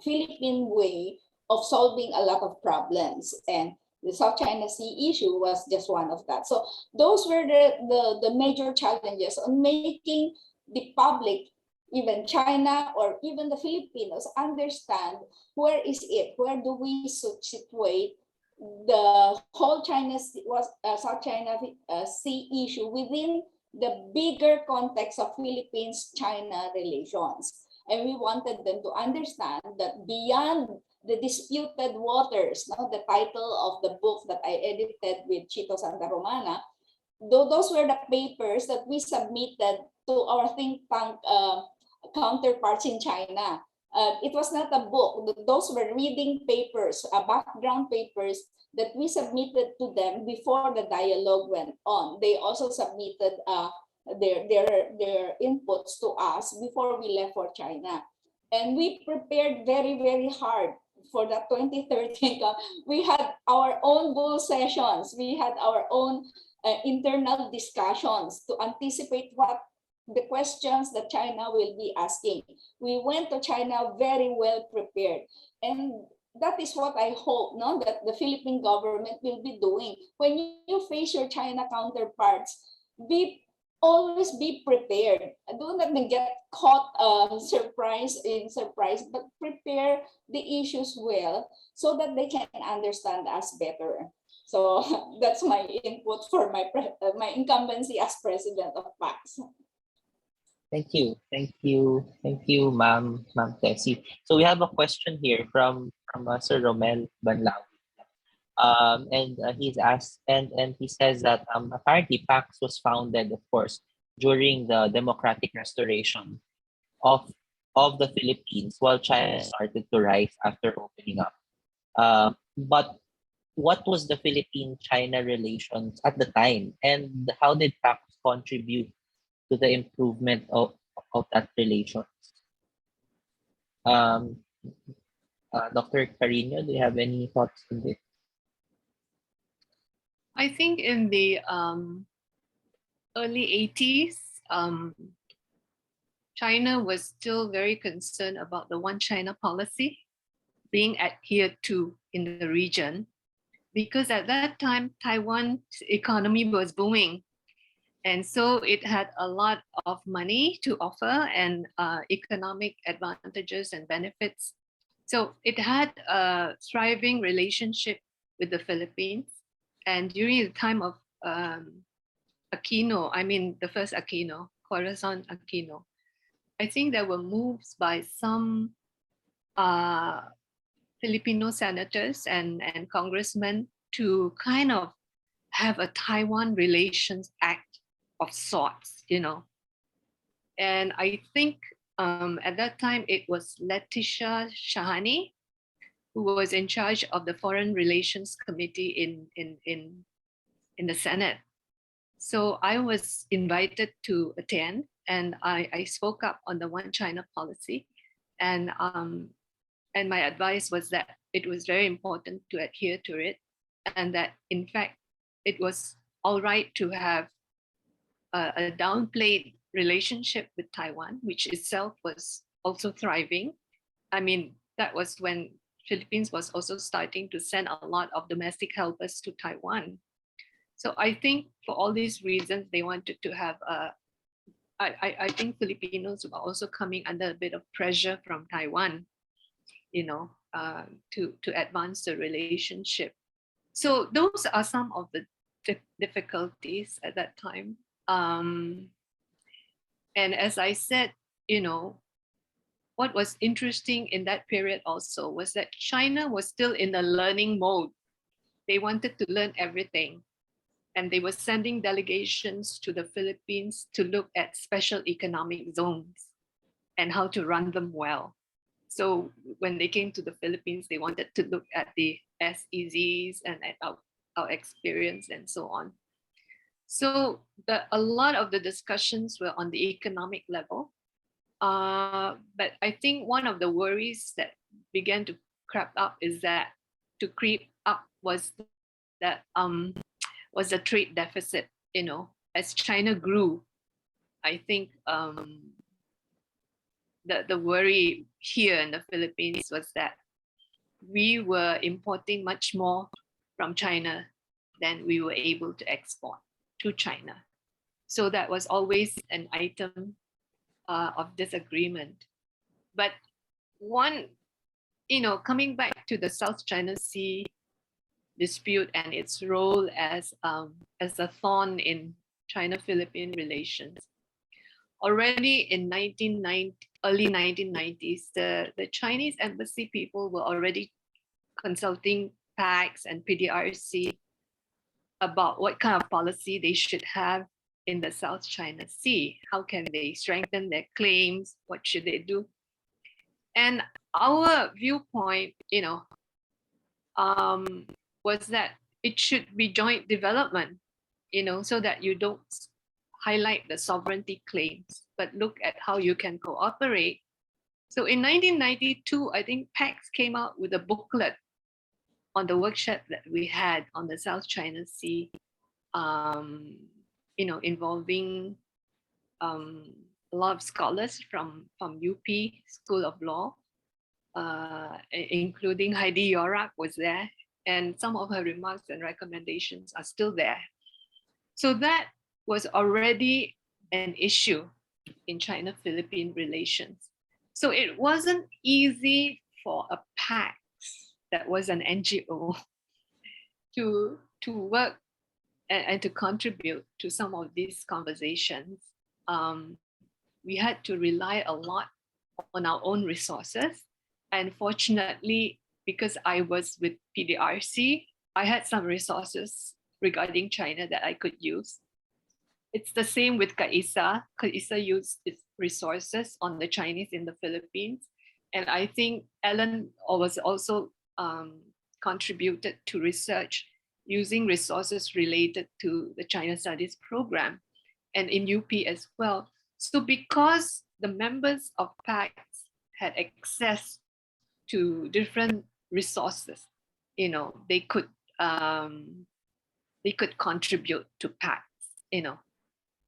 Philippine way of solving a lot of problems. And the South China Sea issue was just one of that. So those were the major challenges on making the public, even China or even the Filipinos, understand where is it, where do we situate the whole South China Sea issue within the bigger context of Philippines-China relations. And we wanted them to understand that beyond the disputed waters, the title of the book that I edited with Chito Santa Romana, those were the papers that we submitted to our think tank counterparts in China. It was not a book. Those were reading papers, background papers that we submitted to them before the dialogue went on. They also submitted their inputs to us before we left for China. And we prepared very, very hard for that 2013. We had our own bull sessions. We had our own internal discussions to anticipate what the questions that China will be asking. We went to China very well prepared. And that is what I hope that the Philippine government will be doing. When you face your China counterparts, always be prepared. Do not get caught surprise, but prepare the issues well so that they can understand us better. So that's my input for my incumbency as president of PACS.
Thank you, Ma'am Tessie. So we have a question here from Sir Romel Banlaw. And he's asked, and he says that apparently PACS was founded, of course, during the democratic restoration of the Philippines, while China started to rise after opening up. But what was the Philippine-China relations at the time, and how did PACS contribute to the improvement of that relations? Dr. Carino, do you have any thoughts on this?
I think in the early 80s, China was still very concerned about the One China policy being adhered to in the region, because at that time, Taiwan's economy was booming. And so it had a lot of money to offer and economic advantages and benefits. So it had a thriving relationship with the Philippines. And during the time of Aquino, I mean the first Aquino, Corazon Aquino, I think there were moves by some Filipino senators and congressmen to kind of have a Taiwan Relations Act of sorts, you know. And I think at that time it was Letitia Shahani who was in charge of the Foreign Relations Committee in the Senate. So I was invited to attend, and I spoke up on the One China policy, and my advice was that it was very important to adhere to it, and that in fact it was all right to have a downplayed relationship with Taiwan, which itself was also thriving. I mean, that was when Philippines was also starting to send a lot of domestic helpers to Taiwan. So I think for all these reasons, they wanted to have I think Filipinos were also coming under a bit of pressure from Taiwan, you know, to advance the relationship. So those are some of the difficulties at that time. And as I said, you know, what was interesting in that period also was that China was still in a learning mode. They wanted to learn everything. And they were sending delegations to the Philippines to look at special economic zones and how to run them well. So when they came to the Philippines, they wanted to look at the SEZs and at our experience and so on. So a lot of the discussions were on the economic level. But I think one of the worries that began to creep up was that was the trade deficit. You know, as China grew, I think the worry here in the Philippines was that we were importing much more from China than we were able to export to China. So that was always an item of disagreement. But one, you know, coming back to the South China Sea dispute and its role as a thorn in China-Philippine relations. Already in early 1990s, the Chinese embassy people were already consulting PACS and PDRC about what kind of policy they should have in the South China Sea. How can they strengthen their claims? What should they do? And our viewpoint, you know, was that it should be joint development, you know, so that you don't highlight the sovereignty claims, but look at how you can cooperate. So in 1992, I think PACS came out with a booklet on the workshop that we had on the South China Sea, you know, involving a lot of scholars from UP School of Law, including Heidi Yorak was there, and some of her remarks and recommendations are still there. So that was already an issue in China-Philippine relations. So it wasn't easy for a PACS that was an NGO to work and to contribute to some of these conversations. We had to rely a lot on our own resources. And fortunately, because I was with PDRC, I had some resources regarding China that I could use. It's the same with CAISA. CAISA used its resources on the Chinese in the Philippines. And I think Ellen was also contributed to research using resources related to the China Studies program and in UP as well. So because the members of PACS had access to different resources, you know, they could contribute to PACS, you know.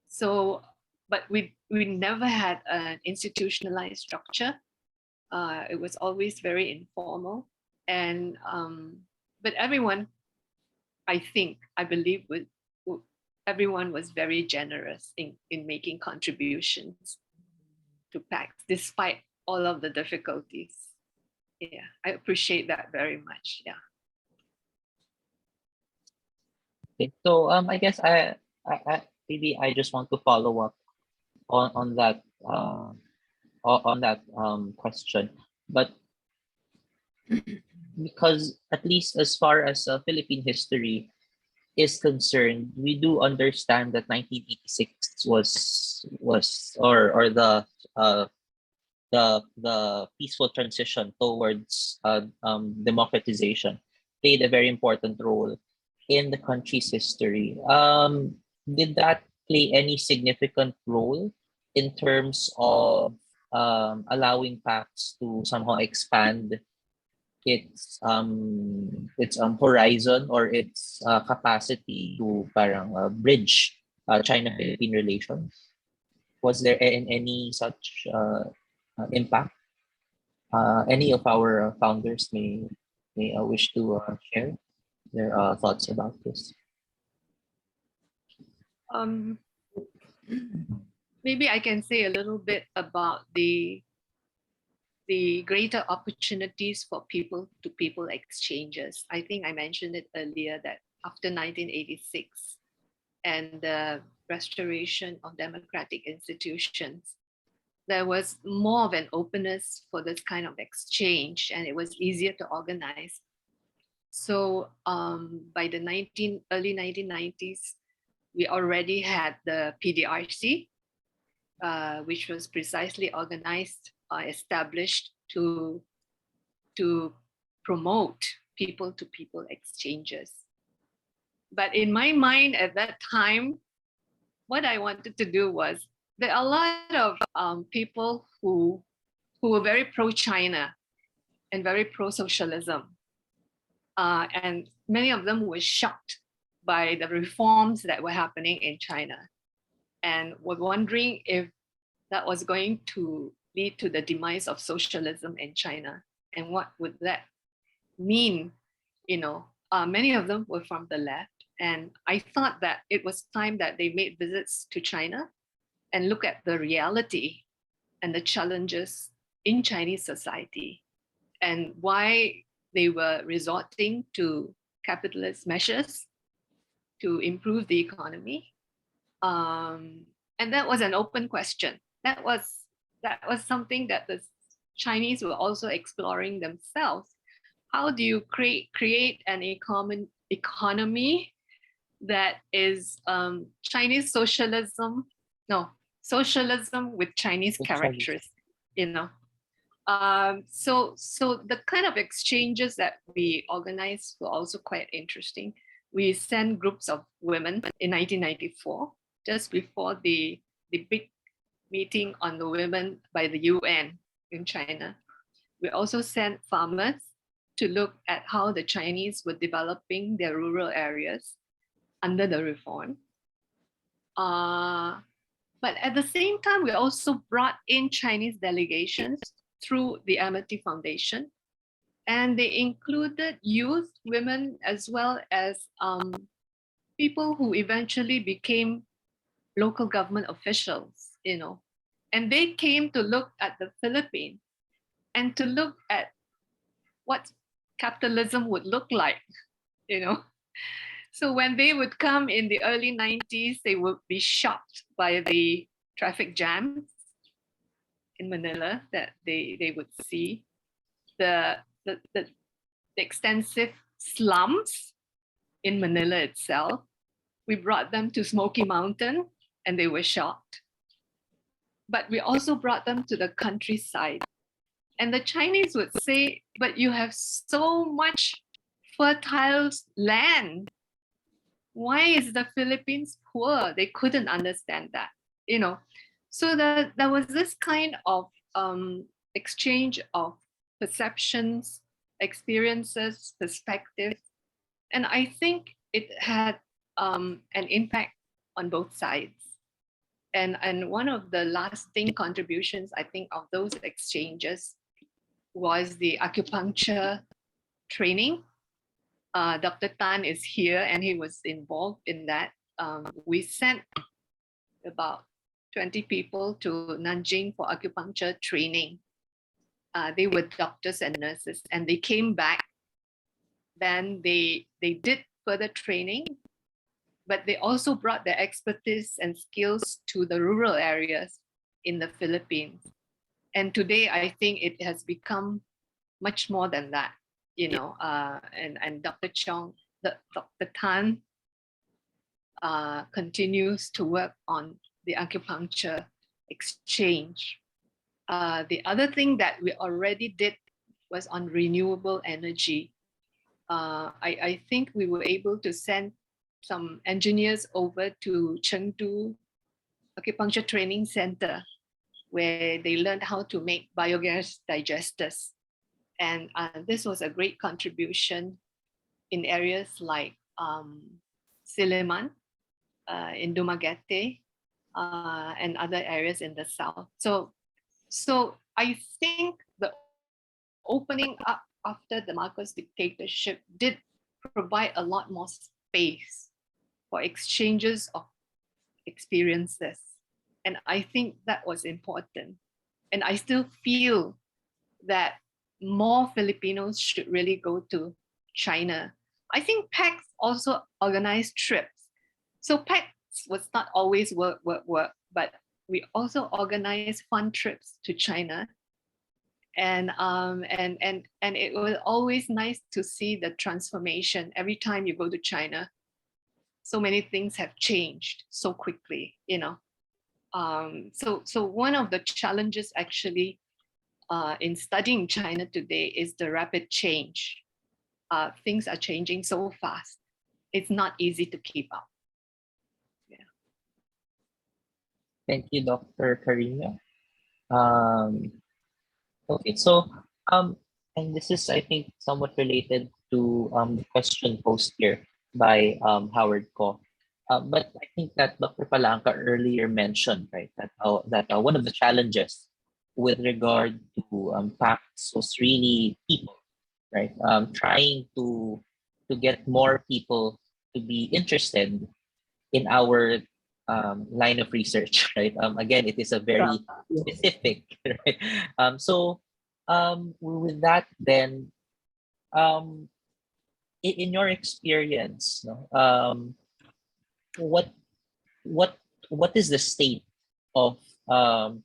So, but we never had an institutionalized structure. It was always very informal, and but everyone, I believe, everyone was very generous in making contributions to PACS, despite all of the difficulties. Yeah, I appreciate that very much. Yeah.
Okay. So I guess maybe I just want to follow up on that question, but because at least as far as Philippine history is concerned, we do understand that 1986 was or the peaceful transition towards democratization played a very important role in the country's history. Did that play any significant role in terms of allowing PACS to somehow expand its horizon or its capacity to parang bridge China-Philippine relations? Was there any such impact? Any of our founders may wish to share their thoughts about this.
Maybe I can say a little bit about the greater opportunities for people-to-people exchanges. I think I mentioned it earlier that after 1986 and the restoration of democratic institutions, there was more of an openness for this kind of exchange, and it was easier to organize. So by the early 1990s, we already had the PDRC, which was precisely organized, established to promote people-to-people exchanges. But in my mind at that time, what I wanted to do was, there are a lot of people who were very pro-China and very pro-socialism. And many of them were shocked by the reforms that were happening in China and were wondering if that was going to lead to the demise of socialism in China. And what would that mean? You know, many of them were from the left. And I thought that it was time that they made visits to China and look at the reality and the challenges in Chinese society and why they were resorting to capitalist measures to improve the economy. And that was an open question. That was something that the Chinese were also exploring themselves. How do you create an economy that is Chinese socialism? No, socialism with Chinese characteristics, you know. So the kind of exchanges that we organized were also quite interesting. We sent groups of women in 1994, just before the big meeting on the women by the UN in China. We also sent farmers to look at how the Chinese were developing their rural areas under the reform. But at the same time, we also brought in Chinese delegations through the Amity Foundation. And they included youth, women, as well as people who eventually became local government officials, you know. And they came to look at the Philippines and to look at what capitalism would look like, you know. So when they would come in the early 90s, they would be shocked by the traffic jams in Manila that they would see, the extensive slums in Manila itself. We brought them to Smoky Mountain and they were shocked. But we also brought them to the countryside. And the Chinese would say, but you have so much fertile land. Why is the Philippines poor? They couldn't understand that, you know. So there was this kind of exchange of perceptions, experiences, perspectives. And I think it had an impact on both sides. And one of the lasting contributions, I think, of those exchanges was the acupuncture training. Dr. Tan is here and he was involved in that. We sent about 20 people to Nanjing for acupuncture training. They were doctors and nurses, and they came back. Then they did further training, but they also brought their expertise and skills to the rural areas in the Philippines. And today, I think it has become much more than that, you know. And Dr. Dr. Tan continues to work on the acupuncture exchange. The other thing that we already did was on renewable energy. I think we were able to send some engineers over to Chengdu Acupuncture Training Center, where they learned how to make biogas digesters. And this was a great contribution in areas like Silliman, in Dumaguete, and other areas in the south. So I think the opening up after the Marcos dictatorship did provide a lot more space for exchanges of experiences. And I think that was important. And I still feel that more Filipinos should really go to China. I think PACS also organized trips. So PACS was not always work, but we also organized fun trips to China. And it was always nice to see the transformation every time you go to China. So many things have changed so quickly, you know. So one of the challenges actually in studying China today is the rapid change. Things are changing so fast. It's not easy to keep up. Yeah.
Thank you, Dr. Carino. Okay, so and this is, I think, somewhat related to the question posed here by Howard Ko. But I think that Dr. Palanca earlier mentioned, right, that one of the challenges with regard to PACS was really people, right? Trying to get more people to be interested in our line of research, right? Again, it is a very specific, right? So with that, then, in your experience, no, what is the state of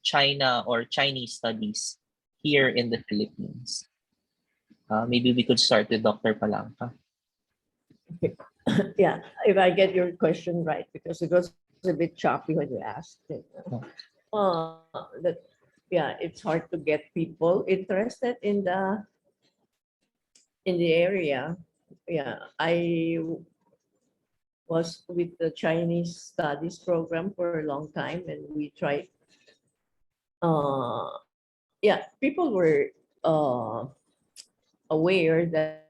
China or Chinese studies here in the Philippines? Maybe we could start with Dr. Palanca.
Yeah, if I get your question right, because it was a bit choppy when you asked it. That, yeah, it's hard to get people interested in the area. Yeah, I was with the Chinese studies program for a long time, and we tried. Yeah, people were aware that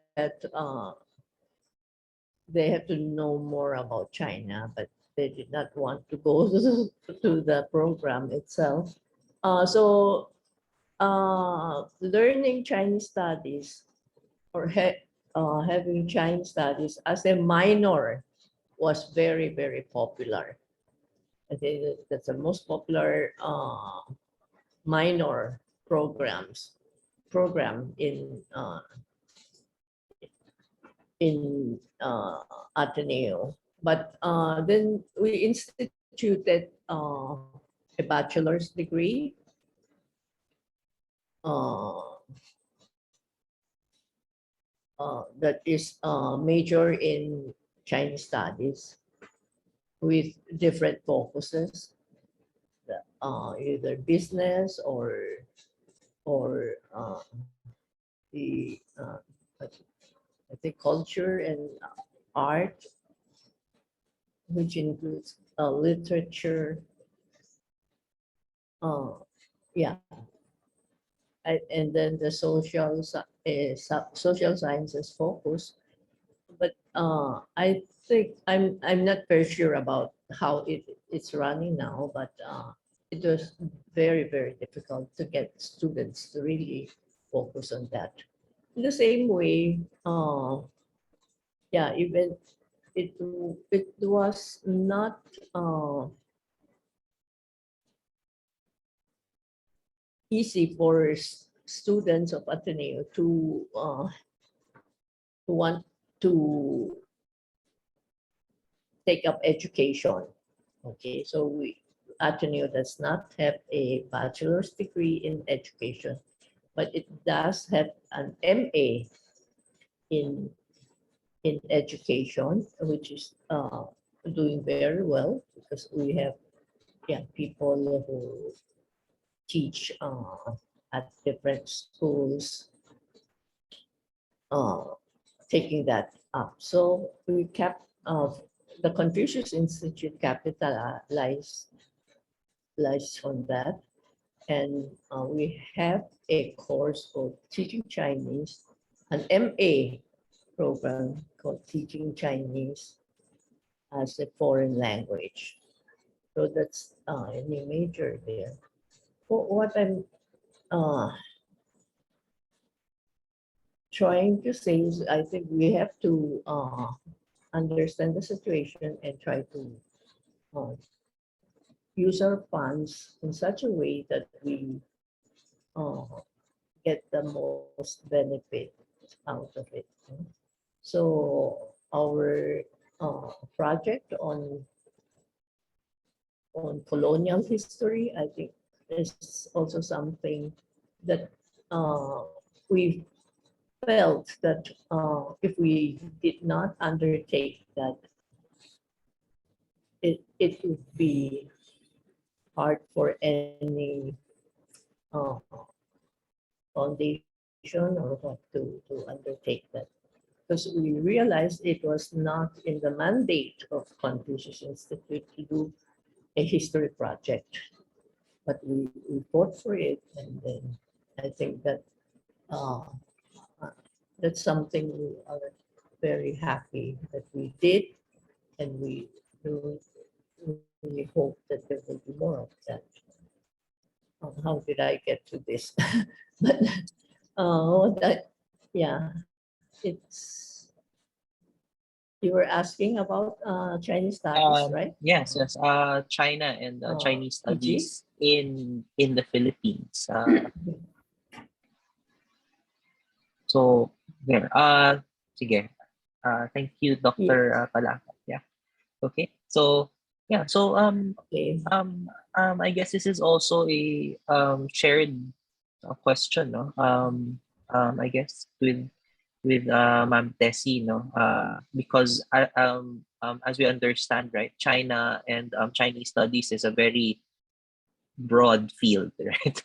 they have to know more about China, but they did not want to go to the program itself. So learning Chinese studies or having Chinese studies as a minor was very, very popular. I think that's the most popular minor program in Ateneo. But then we instituted a bachelor's degree that is major in Chinese studies with different focuses, either business or the I think culture and art, which includes literature. Yeah. and then the social sciences focus. But I think I'm not very sure about how it's running now, but it was very difficult to get students to really focus on that. In the same way, yeah, even it was not easy for students of Ateneo to want to take up education. Okay, so Ateneo does not have a bachelor's degree in education, but it does have an MA in education, which is doing very well because we have people who teach at different schools taking that up. So we kept the Confucius Institute capitalized on that. And we have a course called Teaching Chinese, an MA program called Teaching Chinese as a foreign language. So that's a new major there. What I'm trying to say is I think we have to understand the situation and try to use our funds in such a way that we get the most benefit out of it. So our project on colonial history, I think, is also something that we felt that if we did not undertake that, it would be hard for any foundation or what to undertake that. Because we realized it was not in the mandate of Confucius Institute to do a history project, but we fought for it, and then I think that that's something we are very happy that we did, and we really hope that there will be more of that. How did I get to this? But yeah, it's you were asking about Chinese studies, right?
Yes. China and Chinese
EG?
studies in the Philippines. So there. Sige. Thank you, Dr. Palanca. Yeah. Okay. So yeah. So
Okay.
I guess this is also a shared question, no? I guess with Ma'am Tessie, no? Because as we understand, right, China and Chinese studies is a very broad field, right?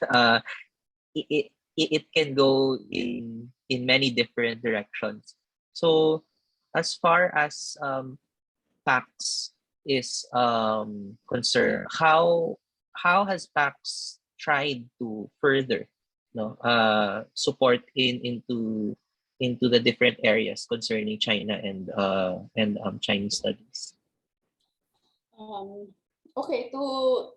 It, it can go in many different directions. So as far as PACS is concerned, how has PACS tried to further support into the different areas concerning China and Chinese studies?
Okay, to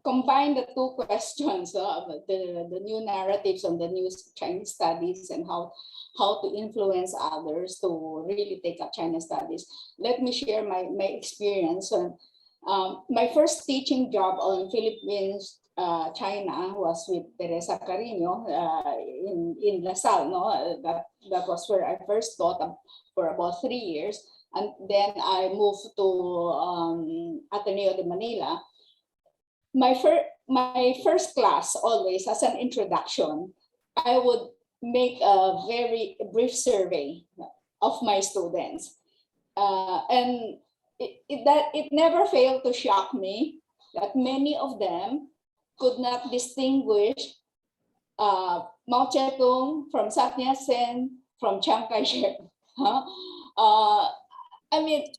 combine the two questions, the new narratives on the new Chinese studies and how to influence others to really take up China studies. Let me share my experience. My first teaching job on Philippines, China was with Teresa Harino in LaSalle. No, that was where I first taught for about 3 years. And then I moved to Ateneo de Manila. My first class, always as an introduction, I would make a very brief survey of my students. And it never failed to shock me that many of them could not distinguish Mao Zedong from Sat Yat-sen from Chiang Kai-shek. I mean,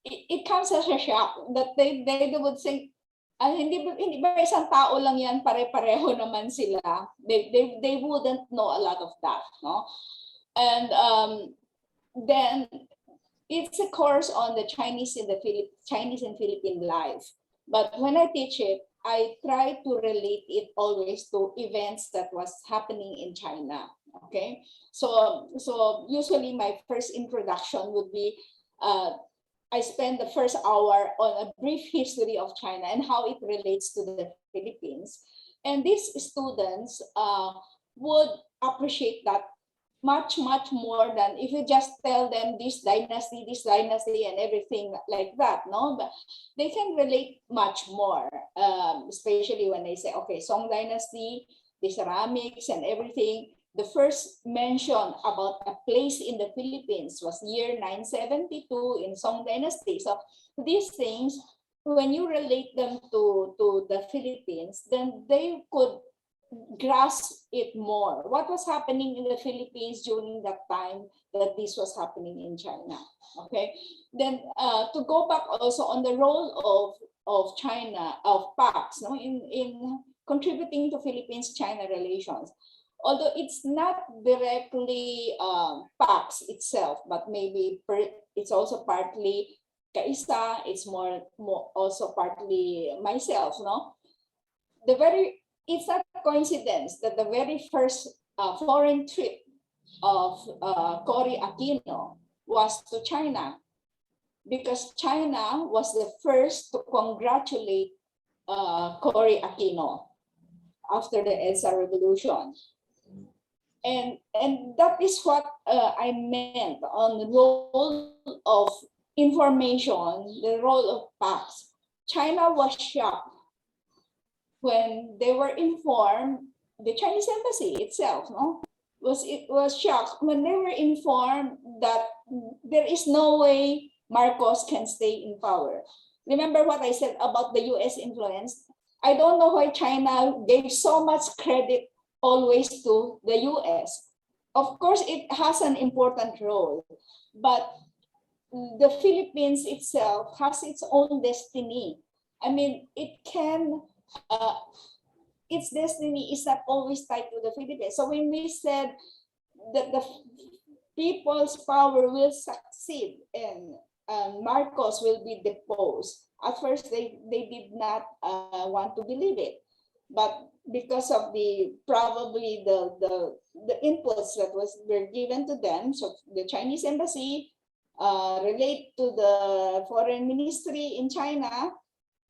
it comes as a shock that they would think hindi ba isang tao lang yan, pare-pareho naman sila. They wouldn't know a lot of that, no? And then it's a course on the Chinese and Philippine life. But when I teach it, I try to relate it always to events that was happening in China. Okay, so usually my first introduction would be I spend the first hour on a brief history of China and how it relates to the Philippines. And these students would appreciate that much more than if you just tell them this dynasty, and everything like that, no? But they can relate much more, especially when they say, okay, Song Dynasty, the ceramics and everything. The first mention about a place in the Philippines was year 972 in Song Dynasty. So these things, when you relate them to the Philippines, then they could grasp it more. What was happening in the Philippines during that time that this was happening in China? Okay. Then to go back also on the role of China, of PACS, no, in contributing to Philippines-China relations. Although it's not directly PACS itself, but maybe it's also partly Kaisa, it's more also partly myself, no? It's not a coincidence that the very first foreign trip of Cory Aquino was to China, because China was the first to congratulate Cory Aquino after the EDSA revolution. And that is what I meant on the role of information, the role of PACS. China was shocked when they were informed, the Chinese embassy itself, no, was shocked when they were informed that there is no way Marcos can stay in power. Remember what I said about the US influence? I don't know why China gave so much credit always to the US. Of course, it has an important role, but the Philippines itself has its own destiny. I mean, it can, its destiny is not always tied to the Philippines. So when we said that the people's power will succeed and Marcos will be deposed, at first they did not want to believe it. But because of probably the inputs that were given to them, so the Chinese embassy relate to the foreign ministry in China,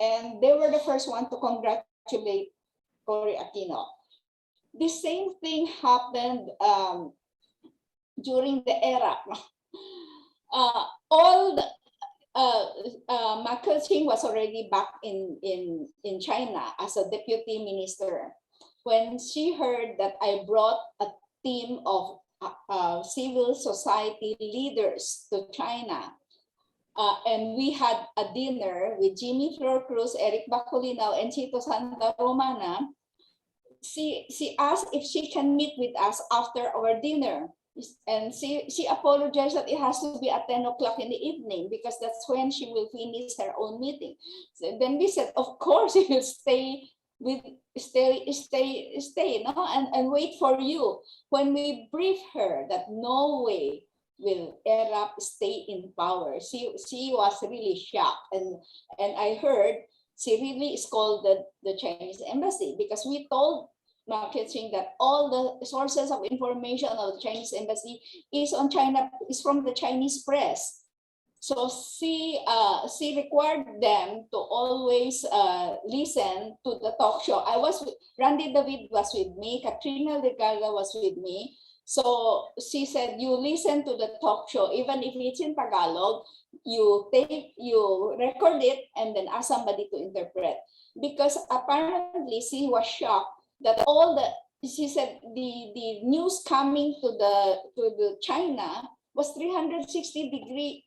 and they were the first one to congratulate Cory Aquino. The same thing happened during the era. Ma Keqing was already back in China as a deputy minister. When she heard that I brought a team of civil society leaders to China, and we had a dinner with Jimmy Flor Cruz, Eric Bacolinaw, and Chito Santa Romana, she asked if she can meet with us after our dinner. And she apologized that it has to be at 10 o'clock in the evening because that's when she will finish her own meeting. So then we said, of course, we will stay, no, and wait for you. When we briefed her that no way will ERAP stay in power, she was really shocked, and I heard she really scolded the Chinese embassy because we told Ma Keqing that all the sources of information of the Chinese embassy is from the Chinese press. So she required them to always listen to the talk show. Randy David was with me, Katrina Legarda was with me. So she said, you listen to the talk show, even if it's in Tagalog, you record it and then ask somebody to interpret. Because apparently she was shocked that she said the news coming to the China was 360-degree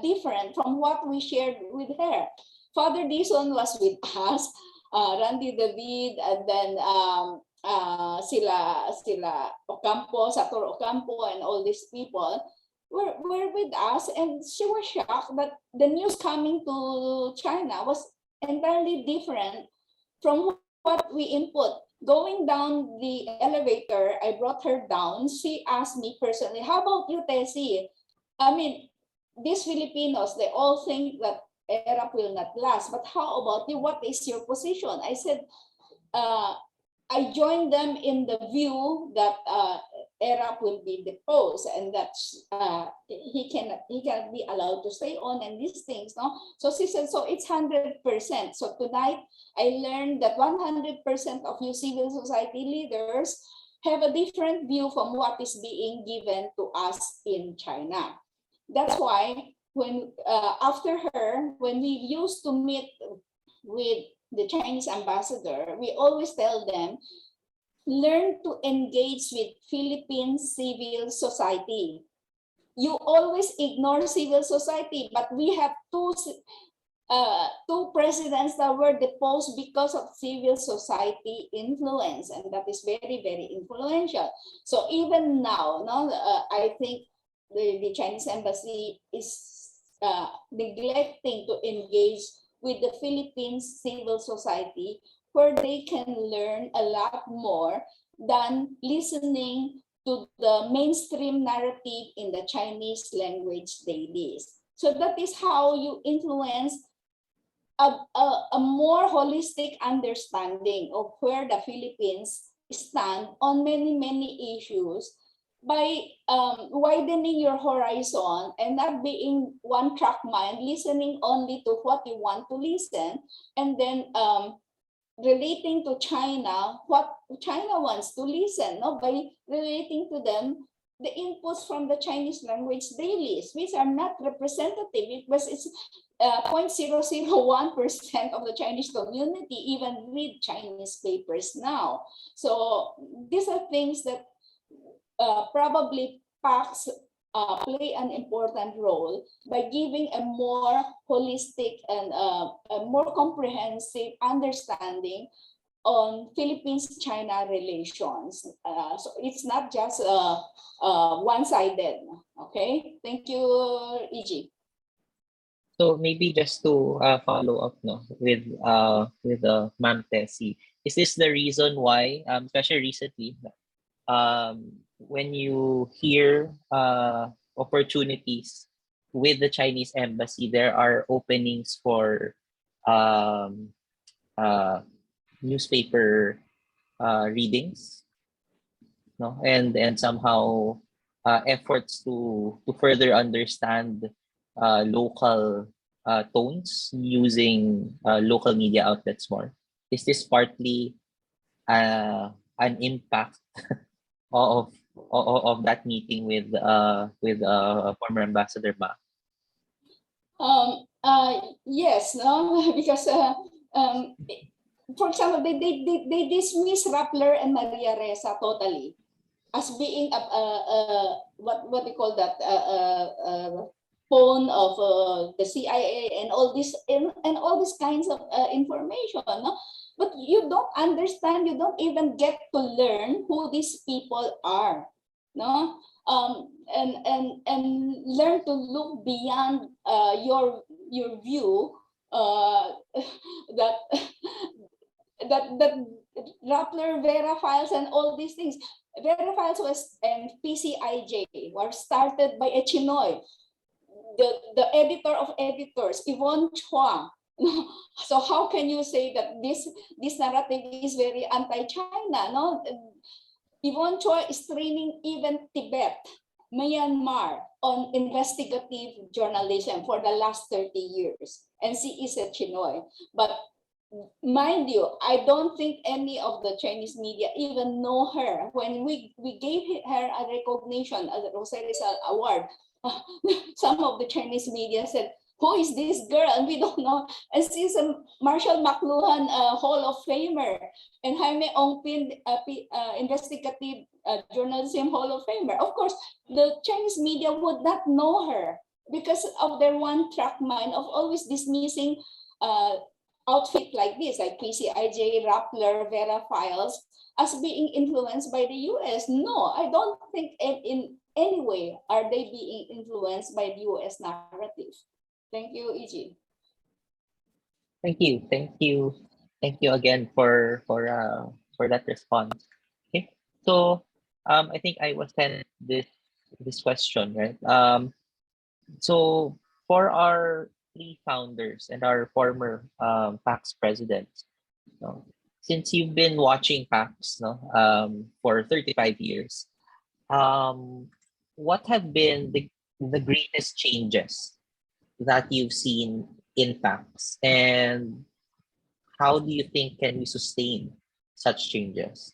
different from what we shared with her. Father Dizon was with us, Randy David, and then sila Ocampo, Sator Ocampo, and all these people were with us, and she was shocked that the news coming to China was entirely different from what we input. Going down the elevator, I brought her down. She asked me personally, how about you, Tessie? I mean, these Filipinos, they all think that ERAP will not last. But how about you? What is your position? I said, I joined them in the view that ERAP will be deposed, and that's he cannot be allowed to stay on, and these things. No, so she said, so it's 100%. So tonight I learned that 100% of you civil society leaders have a different view from what is being given to us in China. That's why when after her, when we used to meet with the Chinese ambassador, we always tell them, learn to engage with Philippine civil society. You always ignore civil society, but we have two presidents that were deposed because of civil society influence, and that is very, very influential. So even now, I think the Chinese embassy is neglecting to engage with the Philippines civil society, where they can learn a lot more than listening to the mainstream narrative in the Chinese language dailies. So that is how you influence a more holistic understanding of where the Philippines stand on many, many issues, by widening your horizon and not being one-track mind, listening only to what you want to listen, and then relating to China, what China wants to listen, by relating to them the inputs from the Chinese language dailies, which are not representative, because it's 0.001% of the Chinese community even read Chinese papers now. So these are things that probably PACS play an important role by giving a more holistic and a more comprehensive understanding on Philippines-China relations. So it's not just one-sided. Okay, thank you, EG.
So maybe just to follow up with Ma'am Tessie, is this the reason why, especially recently, when you hear opportunities with the Chinese embassy, there are openings for newspaper readings, and somehow efforts to further understand local tones using local media outlets more. Is this partly an impact of that meeting with former Ambassador Ma?
Yes, no, because for example, they dismiss Rappler and Maria Ressa totally as being what they call that phone of the CIA and all this and all these kinds of information, no? But you don't understand, you don't even get to learn who these people are, no? And learn to look beyond your view, that Rappler, Vera files, and all these things. Vera files was and PCIJ were started by a Chinoy, the editor of editors, Yvonne Chua. So how can you say that this narrative is very anti-China? No, Yvonne Chua is training even Tibet, Myanmar on investigative journalism for the last 30 years, and she is a Chinoy. But mind you, I don't think any of the Chinese media even know her. When we gave her a recognition as a Rosales Award, some of the Chinese media said, who is this girl? And we don't know. And she's a Marshall McLuhan Hall of Famer, and Jaime Ongpin investigative journalism Hall of Famer. Of course, the Chinese media would not know her because of their one-track mind of always dismissing outfit like this, like PCIJ, Rappler, Vera files, as being influenced by the US. No, I don't think in any way are they being influenced by the US narrative. Thank you, EG.
Thank you again for that response. Okay, so I think I was sent this question, right? So for our three founders and our former PACS presidents, no, since you've been watching PACS, no, for 35 years, um, what have been the greatest changes that you've seen in PACS, and how do you think can we sustain such changes?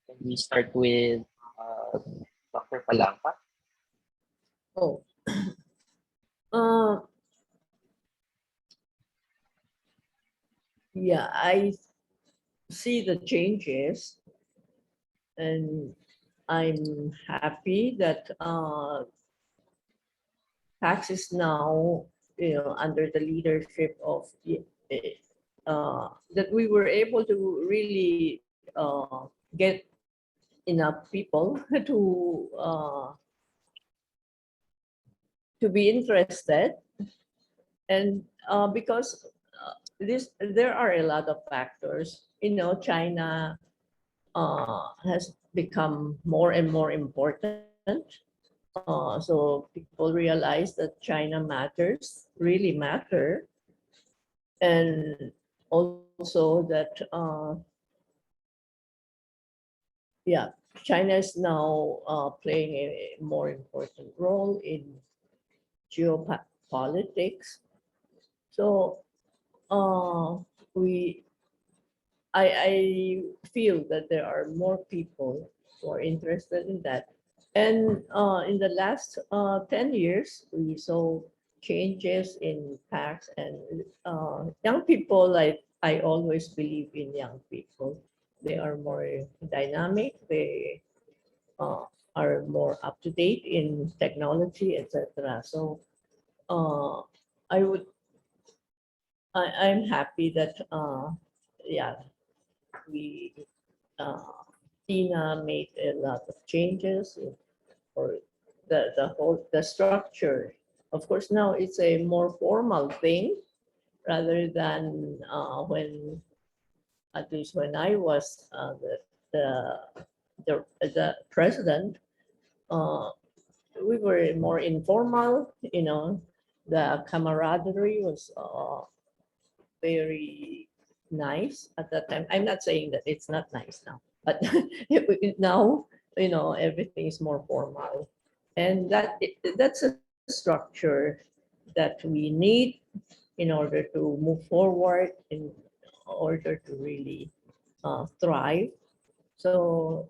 Can we start with uh, Dr. Palanca?
Oh, uh, yeah, I see the changes, and I'm happy that PACS is now, under the leadership of that we were able to really get enough people to be interested, and because there are a lot of factors. China has become more and more important. So people realize that China matters, really matter, and also that yeah, China is now playing a more important role in geopolitics. So uh, we, I feel that there are more people who are interested in that. And in the last 10 years, we saw changes in PACS, and young people, like I always believe in young people. They are more dynamic, they are more up to date in technology, etc. So uh, I would, I'm happy that, yeah, we, Tina made a lot of changes or the structure. Of course, now it's a more formal thing rather than when, at least when I was the president, uh, we were more informal. The camaraderie was very nice at that time. I'm not saying that it's not nice now, but now, everything is more formal. And that's a structure that we need in order to move forward, in order to really thrive. So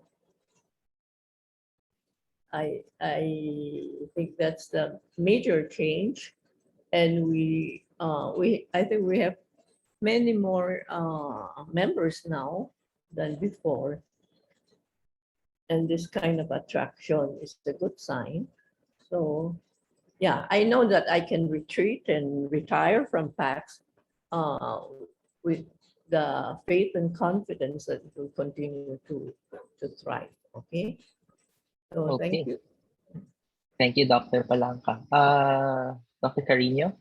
I think that's the major change, and I think we have many more members now than before, and this kind of attraction is a good sign. So yeah, I know that I can retreat and retire from PACS with the faith and confidence that it will continue to thrive. Okay, so
Okay.
thank you.
Thank you, Dr. Palanca. Dr. Carino?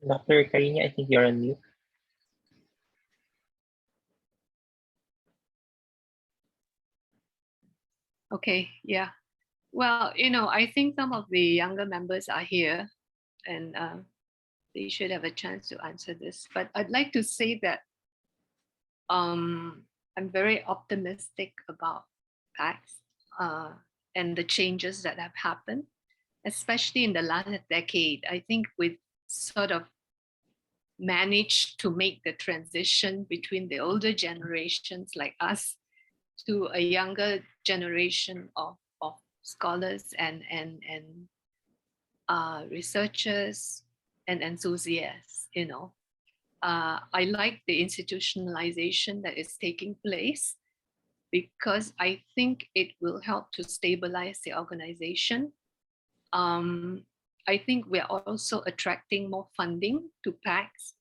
Dr. Carino, I think you're on mute.
Okay, yeah. Well, I think some of the younger members are here, and they should have a chance to answer this. But I'd like to say that I'm very optimistic about PACS and the changes that have happened, especially in the last decade. I think we've sort of managed to make the transition between the older generations like us to a younger generation of scholars and researchers and enthusiasts. I like the institutionalization that is taking place because I think it will help to stabilize the organization. I think we are also attracting more funding to PACS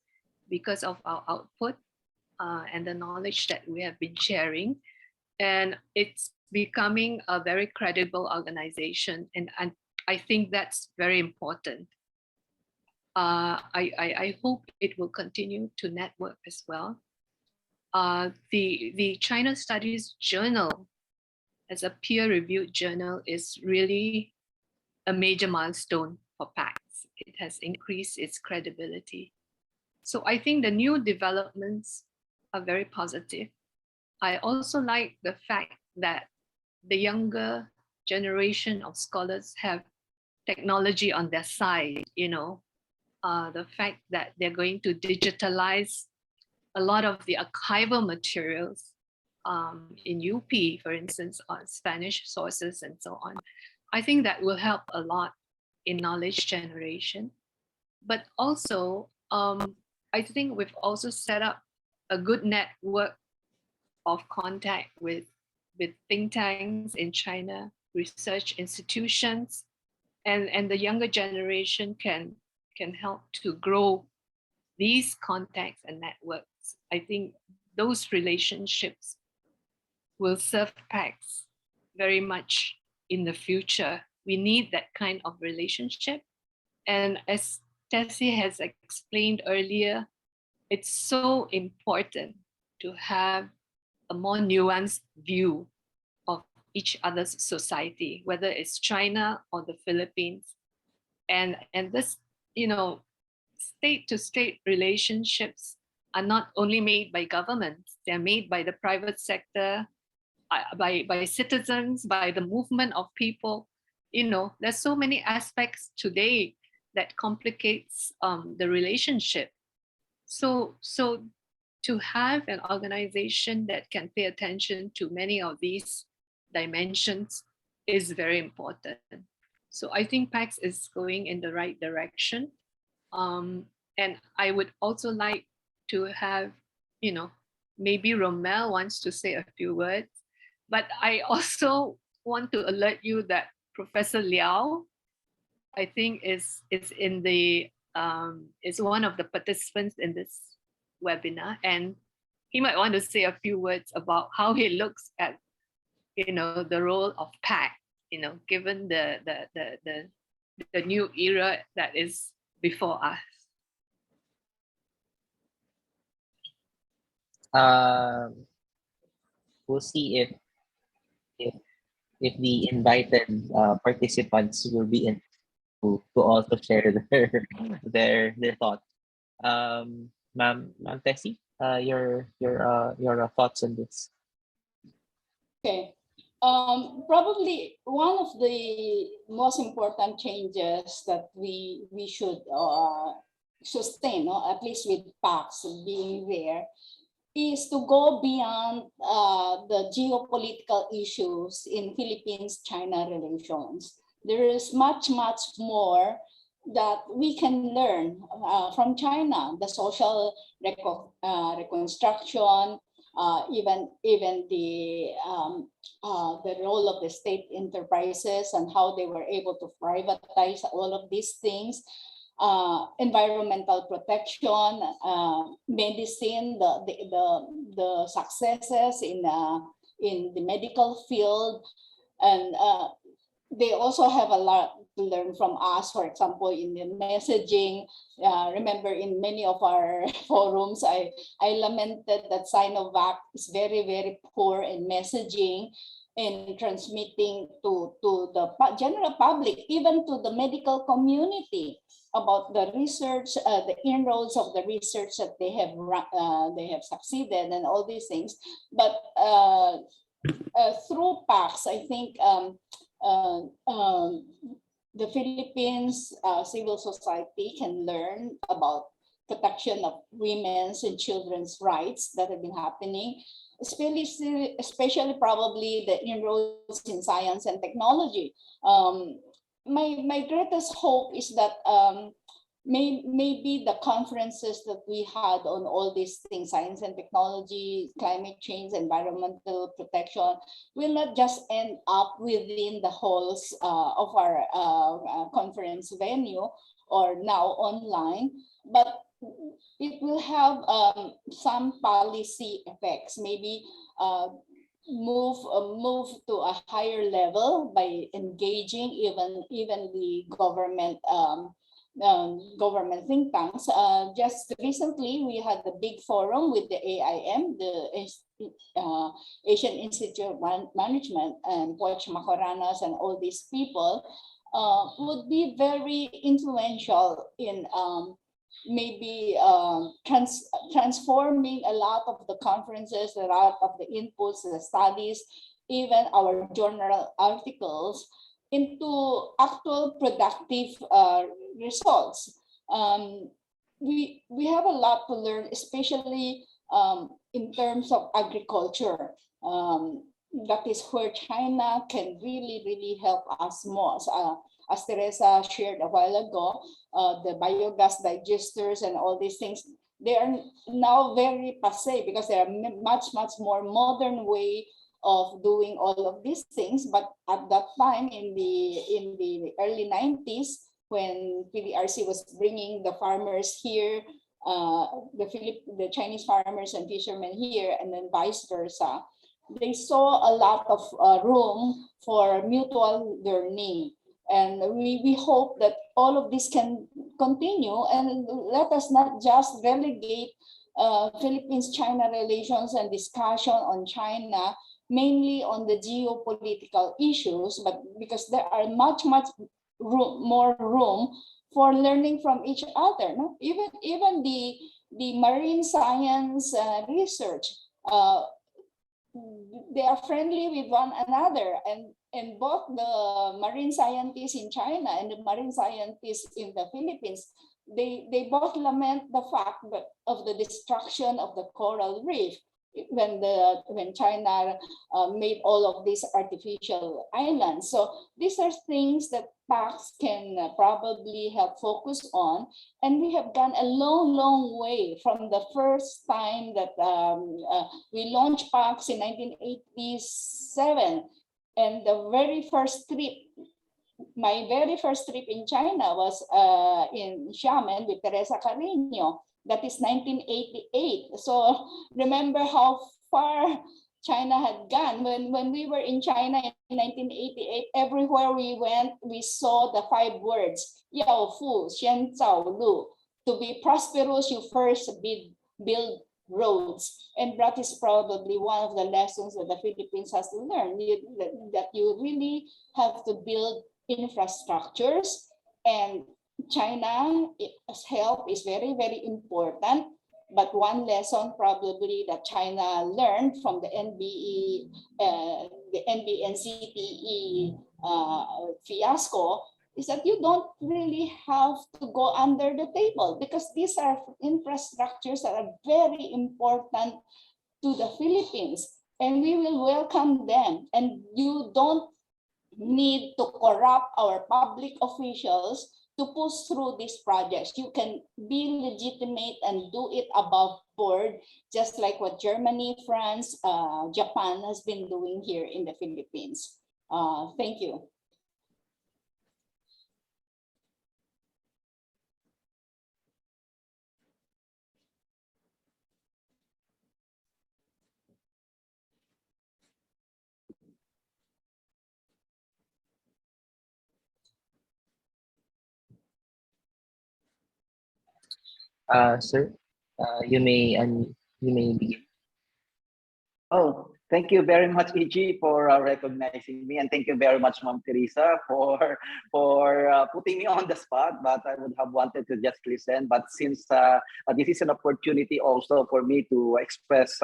because of our output. and the knowledge that we have been sharing. And it's becoming a very credible organization. And I think that's very important. I hope it will continue to network as well. The China Studies Journal as a peer-reviewed journal is really a major milestone for PACS. It has increased its credibility. So I think the new developments are very positive. I also like the fact that the younger generation of scholars have technology on their side, the fact that they're going to digitalize a lot of the archival materials in UP, for instance, on Spanish sources and so on. I think that will help a lot in knowledge generation. But also, I think we've also set up a good network of contact with think tanks in China, research institutions, and the younger generation can help to grow these contacts and networks. I think those relationships will serve PACS very much in the future. We need that kind of relationship. And as Tessie has explained earlier, it's so important to have a more nuanced view of each other's society, whether it's China or the Philippines. And this, state-to-state relationships are not only made by governments, they're made by the private sector, by citizens, by the movement of people. There's so many aspects today that complicates the relationship. So to have an organization that can pay attention to many of these dimensions is very important. So I think PACS is going in the right direction. And I would also like to have, maybe Romel wants to say a few words, but I also want to alert you that Professor Liao, I think is in the is one of the participants in this webinar, and he might want to say a few words about how he looks at the role of PAC, given the new era that is before us.
We'll see if the invited participants will be in to also share their thoughts. Ma'am Tessie, your thoughts on this.
Okay. Probably one of the most important changes that we should sustain, at least with PACS being there, is to go beyond the geopolitical issues in Philippines-China relations. There is much more that we can learn from China, the social reconstruction, even the role of the state enterprises and how they were able to privatize all of these things, environmental protection, medicine, the successes in the medical field, and they also have a lot to learn from us. For example, in the messaging, remember in many of our forums, I lamented that Sinovac is very poor in messaging and transmitting to the general public, even to the medical community, about the research, the inroads of the research that they have succeeded and all these things. But through PACS, I think the Philippines civil society can learn about protection of women's and children's rights that have been happening, especially probably the inroads in science and technology. My greatest hope is that maybe the conferences that we had on all these things, science and technology, climate change, environmental protection, will not just end up within the halls of our conference venue or now online, but it will have some policy effects, maybe move to a higher level by engaging even the government government think tanks. Just recently, we had the big forum with the AIM, the Asian Institute of Management, and Poch Macoranas and all these people would be very influential in maybe transforming a lot of the conferences, a lot of the inputs, the studies, even our journal articles into actual productive results. We have a lot to learn, especially in terms of agriculture. That is where China can really help us most. As Teresa shared a while ago, the biogas digesters and all these things, they are now very passé because they are much more modern way of doing all of these things. But at that time, in the early 90s, when PDRC was bringing the farmers here, the Chinese farmers and fishermen here, and then vice versa, they saw a lot of room for mutual learning. And we hope that all of this can continue, and let us not just relegate Philippines-China relations and discussion on China mainly on the geopolitical issues, but because there are much more room for learning from each other. No? Even the marine science research, they are friendly with one another, and both the marine scientists in China and the marine scientists in the Philippines, they both lament the fact of the destruction of the coral reef when China made all of these artificial islands. So these are things that PACS can probably help focus on, and we have gone a long way from the first time that we launched PACS in 1987, and the very first trip. My very first trip in China was in Xiamen with Teresa Harino. That is 1988. So remember how far China had gone. When we were in China in 1988, everywhere we went, we saw the 5 words, Yao Fu, Xian Zhao Lu. To be prosperous, you first build roads. And that is probably one of the lessons that the Philippines has to learn, that you really have to build infrastructures, and China's help is very important. But one lesson probably that China learned from the NCTE fiasco is that you don't really have to go under the table, because these are infrastructures that are very important to the Philippines, and we will welcome them. And you don't need to corrupt our public officials to push through these projects. You can be legitimate and do it above board, just like what Germany, France, Japan has been doing here in the Philippines. Thank you.
Sir, you may begin.
Oh, thank you very much, EG, for recognizing me, and thank you very much, Ma'am Teresa, for putting me on the spot. But I would have wanted to just listen. But since this is an opportunity also for me to express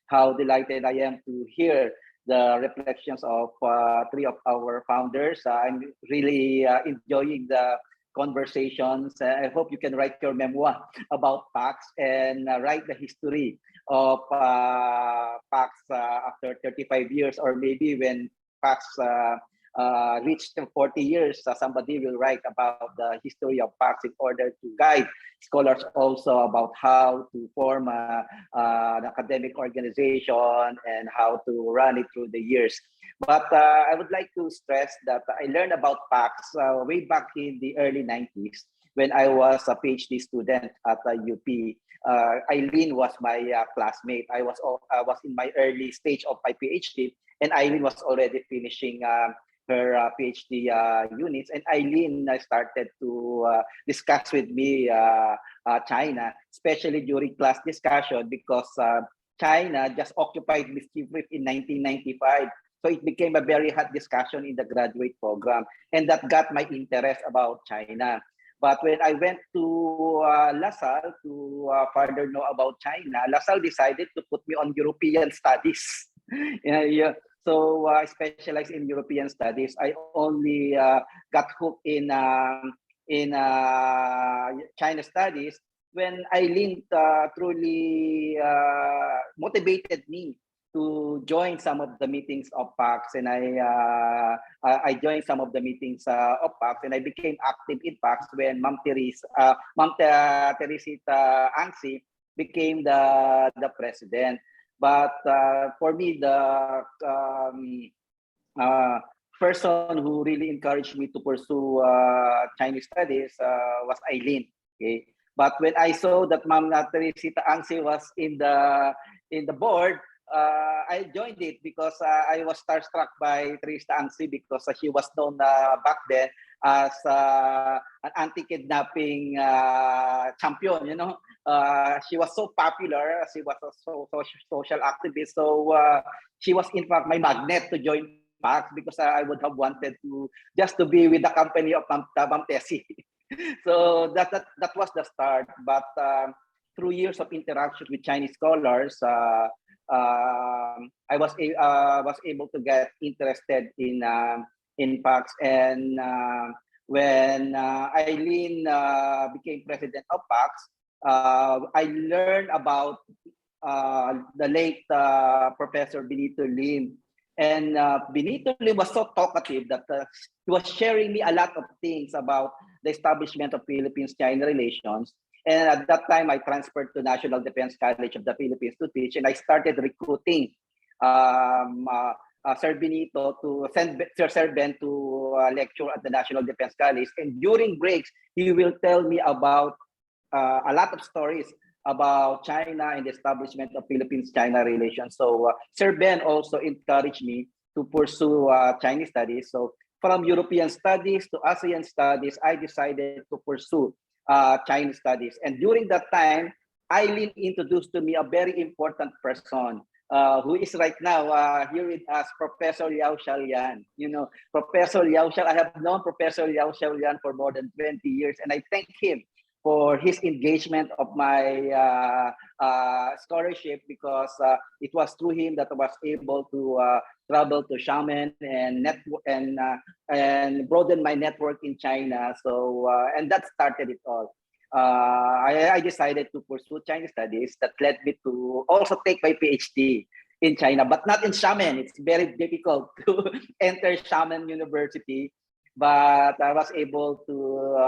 how delighted I am to hear the reflections of 3 of our founders, I'm really enjoying the conversations. I hope you can write your memoir about PACS and write the history of PACS after 35 years, or maybe when PACS reached 40 years, somebody will write about the history of PACS in order to guide scholars also about how to form an academic organization and how to run it through the years. But I would like to stress that I learned about PACS way back in the early 90s when I was a PhD student at UP. Eileen was my classmate. I was in my early stage of my PhD, and Eileen was already finishing her PhD units. And Eileen started to discuss with me China, especially during class discussion, because China just occupied Miss Chief in 1995. So it became a very hot discussion in the graduate program, and that got my interest about China. But when I went to LaSalle to further know about China, LaSalle decided to put me on European studies. Yeah. So I specialize in European studies. I only got hooked in China studies when Eileen truly motivated me to join some of the meetings of PACS, and I joined some of the meetings of PACS, and I became active in PACS when Ma'am Teresita Ang See became the president. But for me, the person who really encouraged me to pursue Chinese studies was Eileen. Okay, but when I saw that Ma'am Teresita Ang See was in the board, I joined it because I was starstruck by Teresa Ang See, because she was known back then as an anti-kidnapping champion. You know, she was so popular. She was a social activist. So she was in fact my magnet to join PACS, because I would have wanted to just to be with the company of Ma'am Tessie. So that was the start. But through years of interaction with Chinese scholars, I was able to get interested in PACS, and when Eileen became president of PACS, I learned about the late Professor Benito Lim. And Benito Lim was so talkative that he was sharing me a lot of things about the establishment of Philippines-China relations. And at that time, I transferred to National Defense College of the Philippines to teach, and I started recruiting Sir Benito to send Sir Ben to lecture at the National Defense College. And during breaks, he will tell me about a lot of stories about China and the establishment of Philippines-China relations. So Sir Ben also encouraged me to pursue Chinese studies. So from European studies to ASEAN studies, I decided to pursue Chinese studies. And during that time, Eileen introduced to me a very important person who is right now here with us, Professor Liao Xiaolian. You know, Professor Liao Xiaolian, I have known Professor Liao Xiaolian for more than 20 years, and I thank him for his engagement of my scholarship, because it was through him that I was able to travel to Xiamen and broaden my network in China. So and that started it all. I decided to pursue Chinese studies. That led me to also take my PhD in China, but not in Xiamen. It's very difficult to enter Xiamen University. But I was able to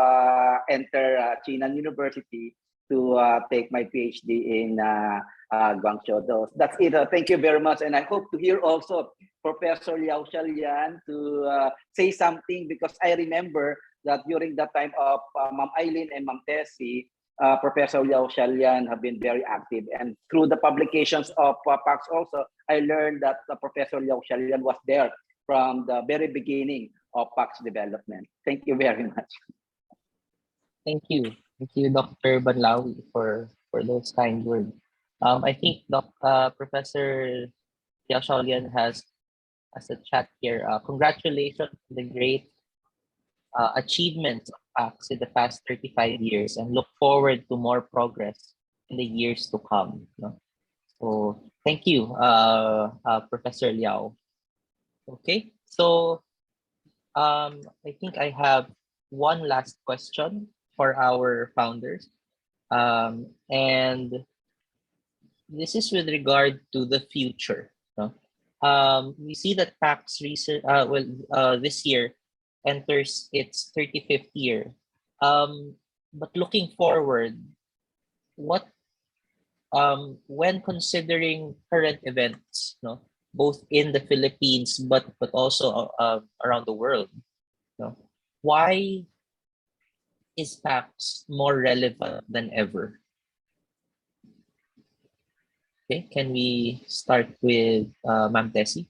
enter Chinan University to take my PhD in Guangzhou. That's it. Thank you very much. And I hope to hear also Professor Liao Xiaolian to say something, because I remember that during the time of Ma'am Eileen and Ma'am Tessie, Professor Liao Xiaolian have been very active. And through the publications of PACS also, I learned that Professor Liao Xiaolian was there from the very beginning of PACS development. Thank you very much.
Thank you, Dr. Banlawi, for those kind words. I think Professor Liao Xiaolian has a chat here. Congratulations on the great achievements of PACS in the past 35 years, and look forward to more progress in the years to come. No? So thank you, Professor Liao. Okay, so I think I have one last question for our founders. And this is with regard to the future. No? We see that PACS this year enters its 35th year. But looking forward, what when considering current events, no, both in the Philippines but also around the world, no, why is PACS more relevant than ever? Okay, can we start with Ma'am Tessie?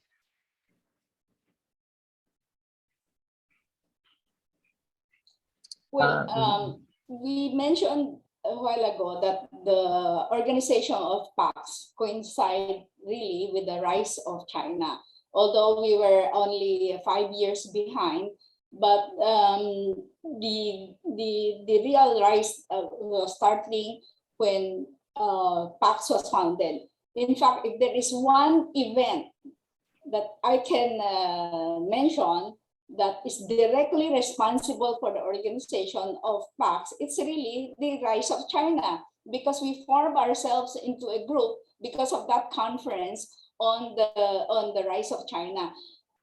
Well, we mentioned a while ago that the organization of PACS coincide really with the rise of China. Although we were only 5 years behind, but the real rise was starting when PACS was founded. In fact, if there is one event that I can mention that is directly responsible for the organization of PACS, it's really the rise of China, because we form ourselves into a group because of that conference on the rise of China.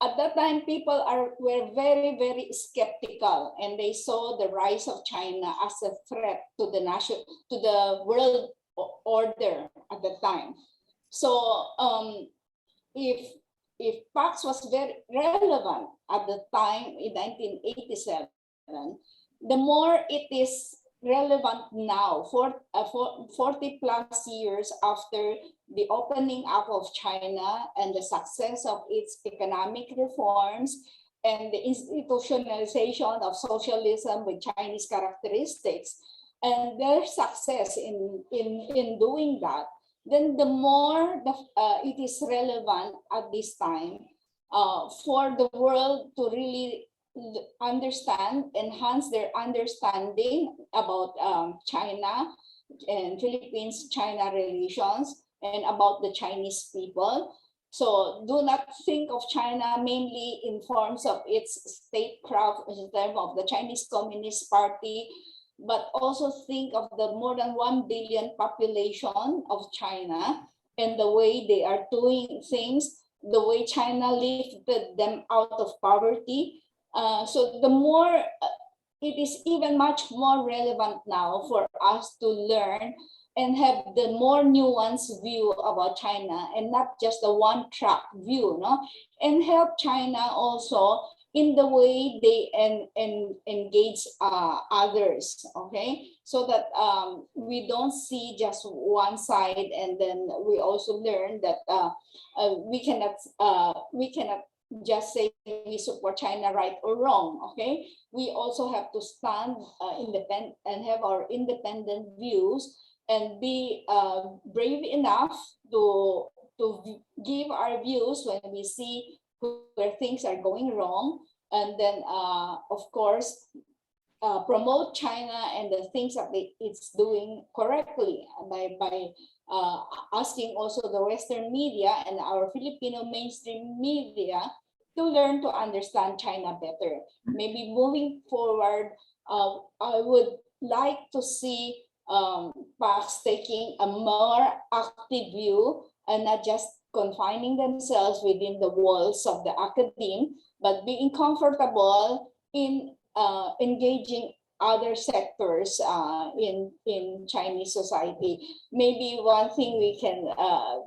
At that time, people were very, very skeptical, and they saw the rise of China as a threat to the world order at the time. So if PACS was very relevant at the time in 1987, the more it is relevant now, 40 plus years after the opening up of China and the success of its economic reforms and the institutionalization of socialism with Chinese characteristics, and their success in doing that, then the more it is relevant at this time for the world to really understand, enhance their understanding about China and Philippines-China relations and about the Chinese people. So do not think of China mainly in forms of its statecraft in terms of the Chinese Communist Party, but also think of the more than 1 billion population of China and the way they are doing things, the way China lifted them out of poverty. So the more, it is even much more relevant now for us to learn and have the more nuanced view about China and not just the one-track view, no? And help China also in the way they engage others, okay? So that we don't see just one side, and then we also learn that we cannot just say we support China right or wrong, okay? We also have to stand independent and have our independent views and be brave enough to give our views when we see where things are going wrong, and then of course promote China and the things that it's doing correctly by asking also the Western media and our Filipino mainstream media to learn to understand China better. Maybe moving forward, I would like to see PACS taking a more active view and not just confining themselves within the walls of the academe, but being comfortable in engaging other sectors in Chinese society. Maybe one thing we can,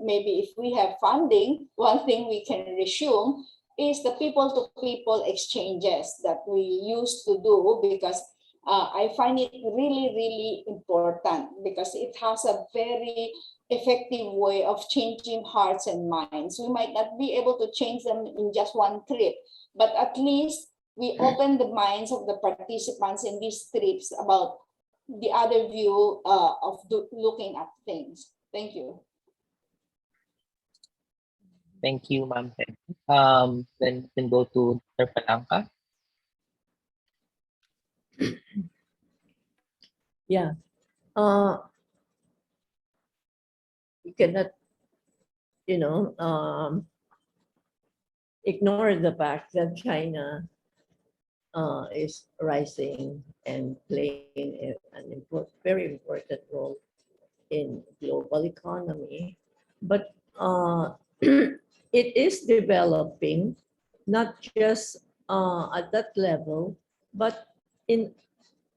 maybe if we have funding, one thing we can resume is the people-to-people exchanges that we used to do, because I find it really, really important, because it has a very effective way of changing hearts and minds. We might not be able to change them in just one trip, but at least we open the minds of the participants in these trips about the other view of looking at things. Thank you.
Thank you, Ma'am. Then we can go to Dr. Palanca.
Yeah. You cannot, ignore the fact that China is rising and playing an very important role in global economy. But it is developing, not just at that level, but in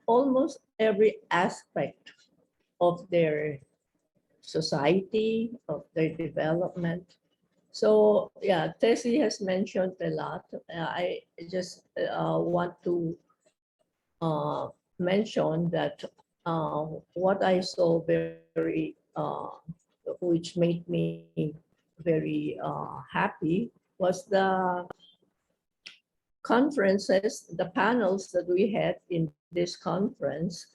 almost every aspect of their society, of their development. So yeah, Tessie has mentioned a lot. I just want to mention that what I saw very, which made me very happy was the conferences, the panels that we had in this conference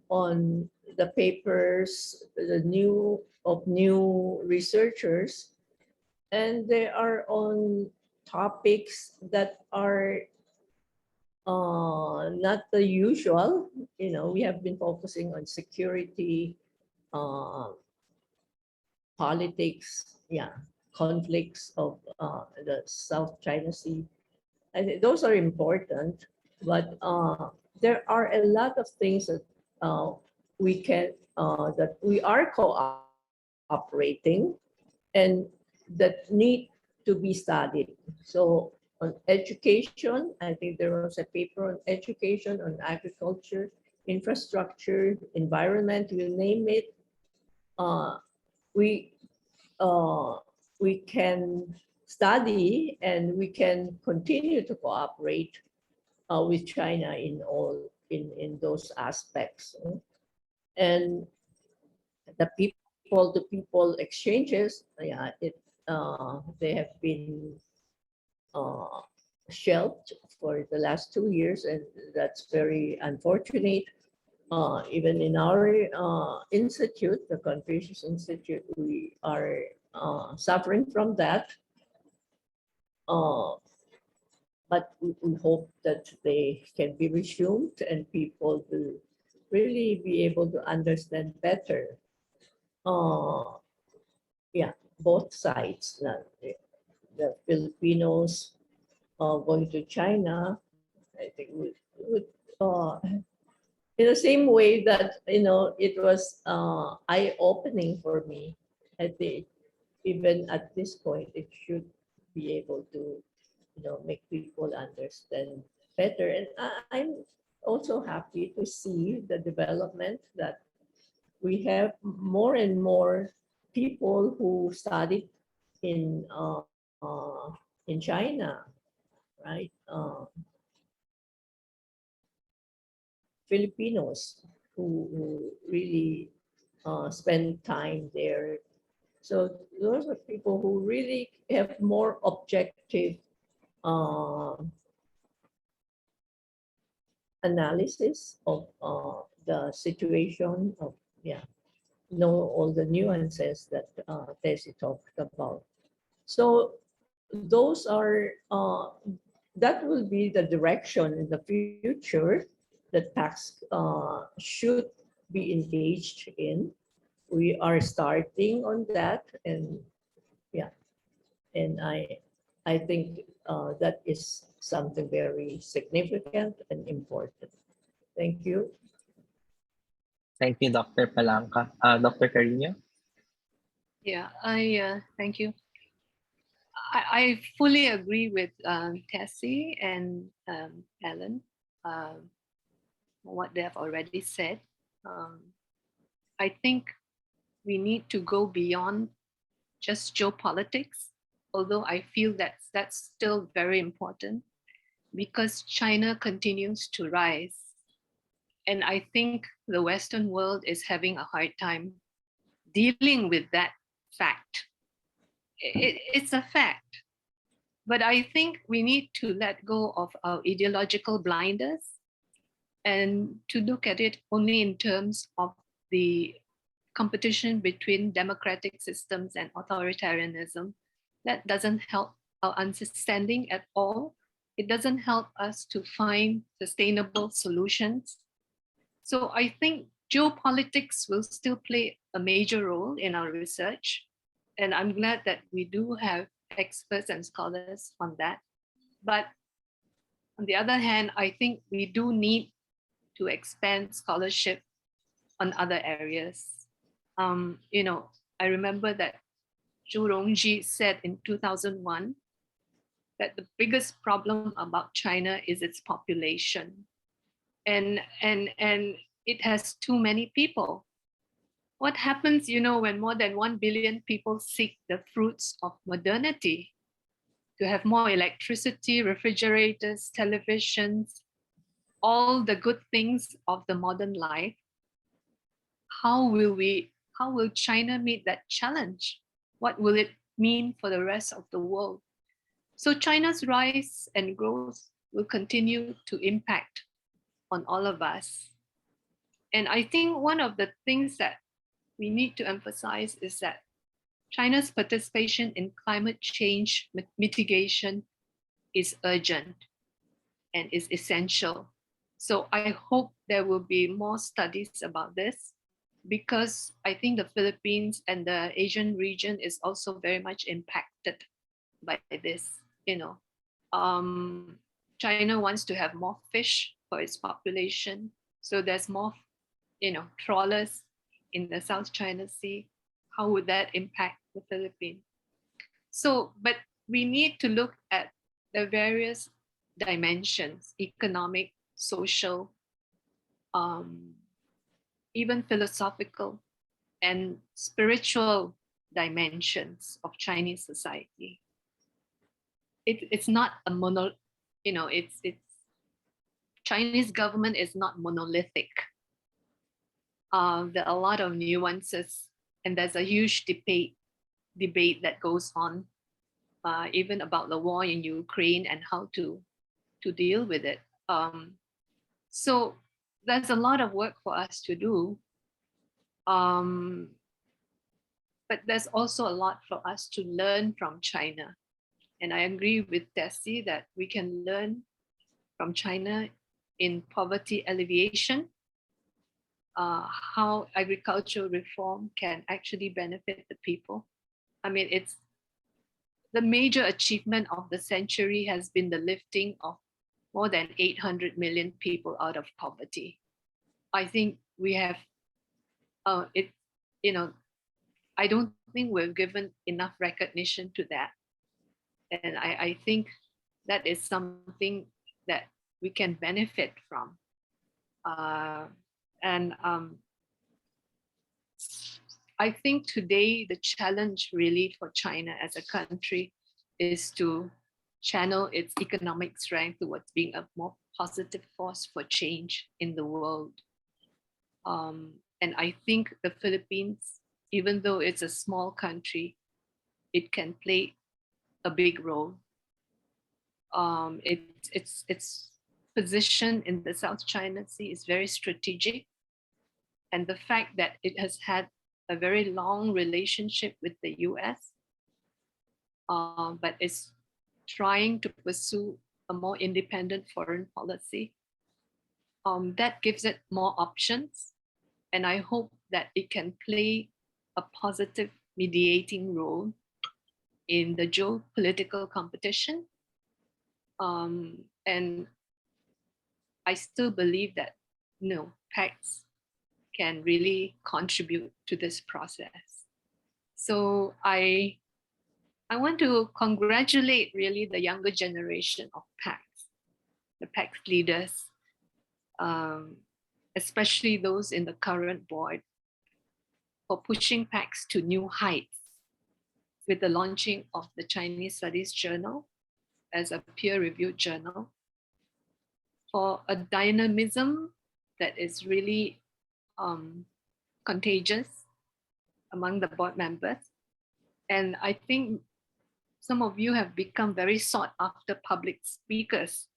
on the papers, the new researchers, and they are on topics that are not the usual. You know, we have been focusing on security, politics, yeah, conflicts of the South China Sea. I think those are important, but there are a lot of things that we can that we are cooperating and that need to be studied. So on education, I think there was a paper on education, on agriculture, infrastructure, environment, you name it. We we can study and we can continue to cooperate with China in all in those aspects. And the people to people exchanges, yeah, they have been shelved for the last 2 years, and that's very unfortunate. Even in our institute, the Confucius Institute, we are suffering from that. But we hope that they can be resumed and people will really be able to understand better. Yeah, both sides. The Filipinos going to China, I think would in the same way that, you know, it was eye-opening for me. I think even at this point, it should be able to, you know, make people understand better. And I'm also happy to see the development that we have more and more people who studied in China, right? Filipinos who really spend time there. So those are people who really have more objective analysis of the situation of, yeah, know all the nuances that Tessie talked about. So those are, that will be the direction in the future that PACS should be engaged in. We are starting on that, and yeah, and I think that is something very significant and important. Thank you.
Thank you, Dr. Palanca. Dr. Carino?
Yeah, thank you. I fully agree with Tessie and Ellen, what they have already said. I think we need to go beyond just geopolitics, although I feel that's still very important because China continues to rise. And I think the Western world is having a hard time dealing with that fact. It's a fact. But I think we need to let go of our ideological blinders and to look at it only in terms of the competition between democratic systems and authoritarianism. That doesn't help our understanding at all. It doesn't help us to find sustainable solutions. So I think geopolitics will still play a major role in our research. And I'm glad that we do have experts and scholars on that. But on the other hand, I think we do need to expand scholarship on other areas. You know, I remember that Zhu Rongji said in 2001 that the biggest problem about China is its population. And it has too many people. What happens, you know, when more than 1 billion people seek the fruits of modernity, to have more electricity, refrigerators, televisions, all the good things of the modern life, how will China meet that challenge? What will it mean for the rest of the world? So China's rise and growth will continue to impact on all of us. And I think one of the things that we need to emphasize is that China's participation in climate change mitigation is urgent and is essential. So I hope there will be more studies about this, because I think the Philippines and the Asian region is also very much impacted by this. China wants to have more fish for its population, so there's more, trawlers in the South China Sea. How would that impact the Philippines? So, but we need to look at the various dimensions: economic, social, even philosophical and spiritual dimensions of Chinese society. It's not a it's Chinese government is not monolithic. There are a lot of nuances, and there's a huge debate that goes on, even about the war in Ukraine and how to deal with it. So there's a lot of work for us to do. But there's also a lot for us to learn from China. And I agree with Tessie that we can learn from China in poverty alleviation, how agricultural reform can actually benefit the people. I mean, it's the major achievement of the century has been the lifting of more than 800 million people out of poverty. I think we have, I don't think we're given enough recognition to that. And I think that is something that we can benefit from. I think today the challenge really for China as a country is to channel its economic strength towards being a more positive force for change in the world. And I think the Philippines, even though it's a small country, it can play a big role. Its position in the South China Sea is very strategic, and the fact that it has had a very long relationship with the US, but is trying to pursue a more independent foreign policy, that gives it more options. And I hope that it can play a positive mediating role in the geopolitical competition. And I still believe that PACS can really contribute to this process. So I want to congratulate really the younger generation of PACS, the PACS leaders, especially those in the current board, for pushing PACS to new heights with the launching of the Chinese Studies Journal as a peer-reviewed journal, for a dynamism that is really contagious among the board members. And I think some of you have become very sought after public speakers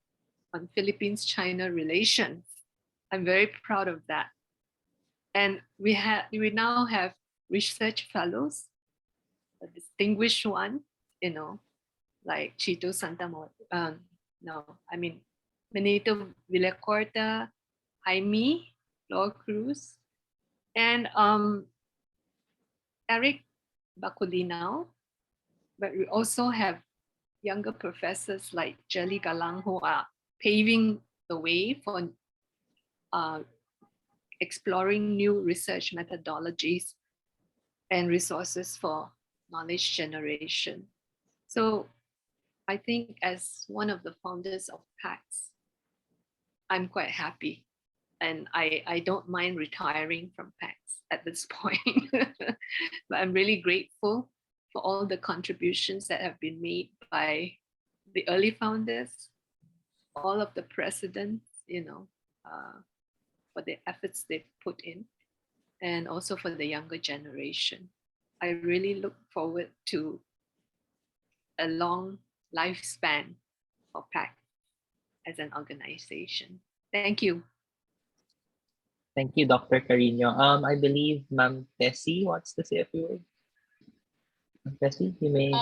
on Philippines-China relations. I'm very proud of that. And we now have research fellows, a distinguished one, like Chito Benito Villacorta, Jaime, Flor Cruz, and Eric Baculinaw. But we also have younger professors like Jelly Galang, who are paving the way for exploring new research methodologies and resources for knowledge generation. So I think as one of the founders of PACS, I'm quite happy, and I don't mind retiring from PACS at this point. But I'm really grateful for all the contributions that have been made by the early founders, all of the presidents, for the efforts they've put in, and also for the younger generation. I really look forward to a long lifespan for PACS as an organization. Thank you.
Thank you, Dr. Carino. I believe Ma'am Tessie wants to say a few words. Ma'am Tessie, you may.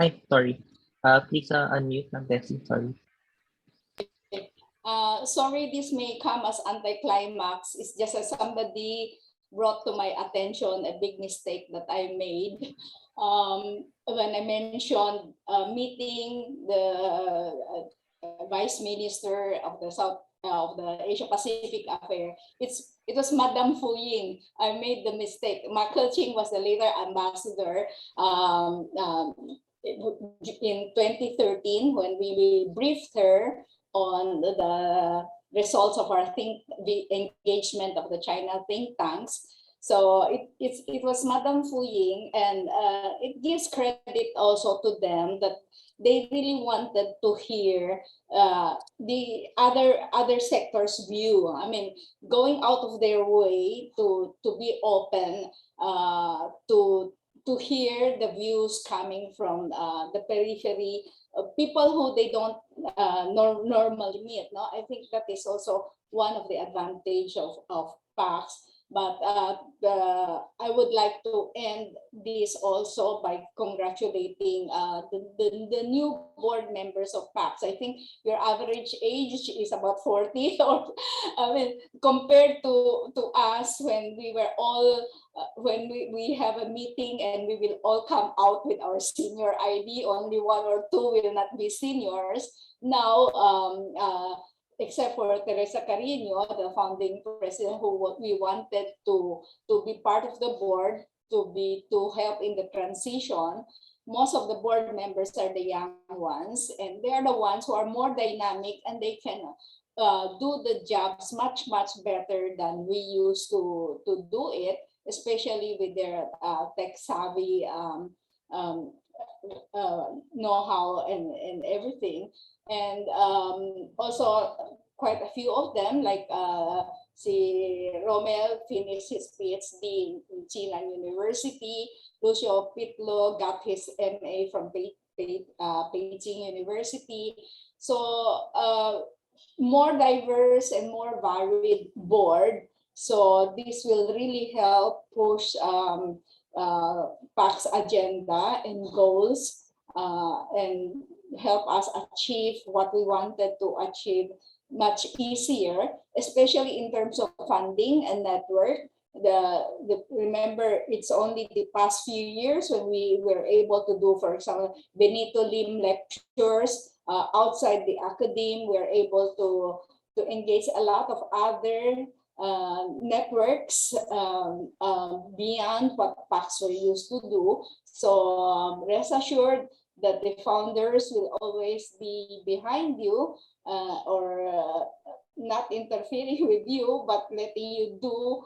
Hi, sorry. Please unmute, Ma'am Tessie. Sorry.
Sorry, this may come as anticlimax. It's just as somebody brought to my attention a big mistake that I made when I mentioned meeting the Vice Minister of the South of the Asia Pacific affair. It was Madam Fu Ying. I made the mistake. Ma Keqing was the later ambassador in 2013 when we briefed her on the results of our the engagement of the China think tanks. So it was Madam Fu Ying, and it gives credit also to them that they really wanted to hear the other sectors' view. I mean, going out of their way to be open to hear the views coming from the periphery, people who they don't normally meet. No, I think that is also one of the advantage of PACS. But I would like to end this also by congratulating the new board members of PACS. I think your average age is about 40, or I mean, compared to us when we were all when we have a meeting and we will all come out with our senior ID. Only one or two will not be seniors. Now, except for Teresa Harino, the founding president, who we wanted to be part of the board, to help in the transition. Most of the board members are the young ones, and they are the ones who are more dynamic, and they can do the jobs much better than we used to do it, especially with their tech savvy know-how and everything. And also quite a few of them, like si Romel finished his PhD in Chinan University. Lucio Pitlo got his MA from Beijing University. So more diverse and more varied board. So this will really help push PACS agenda and goals and help us achieve what we wanted to achieve much easier, especially in terms of funding and network. Remember, it's only the past few years when we were able to do, for example, Benito Lim lectures outside the academe. We're able to engage a lot of other networks beyond what PACS were used to do. So rest assured that the founders will always be behind you or not interfering with you, but letting you do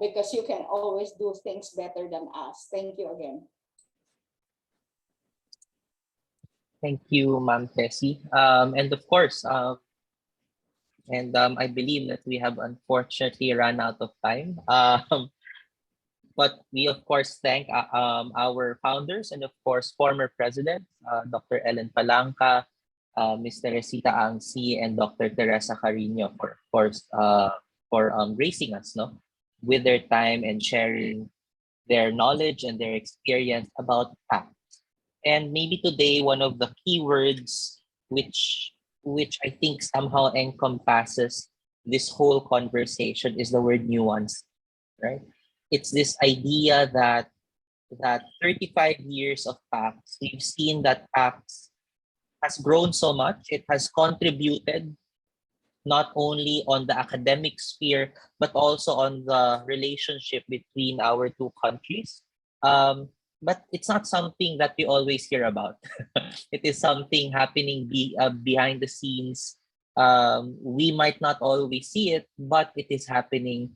because you can always do things better than us. Thank you again.
Thank you, Ma'am Tessie. And of course, I believe that we have unfortunately run out of time. But we, of course, thank our founders and, of course, former presidents, Dr. Ellen Palanca, Ms. Teresita Ang See, and Dr. Teresa Harino for gracing us with their time and sharing their knowledge and their experience about PACS. And maybe today, one of the key words which I think somehow encompasses this whole conversation is the word nuance, right? It's this idea that 35 years of PACS, we've seen that PACS has grown so much. It has contributed not only on the academic sphere, but also on the relationship between our two countries. But it's not something that we always hear about. It is something happening behind the scenes. We might not always see it, but it is happening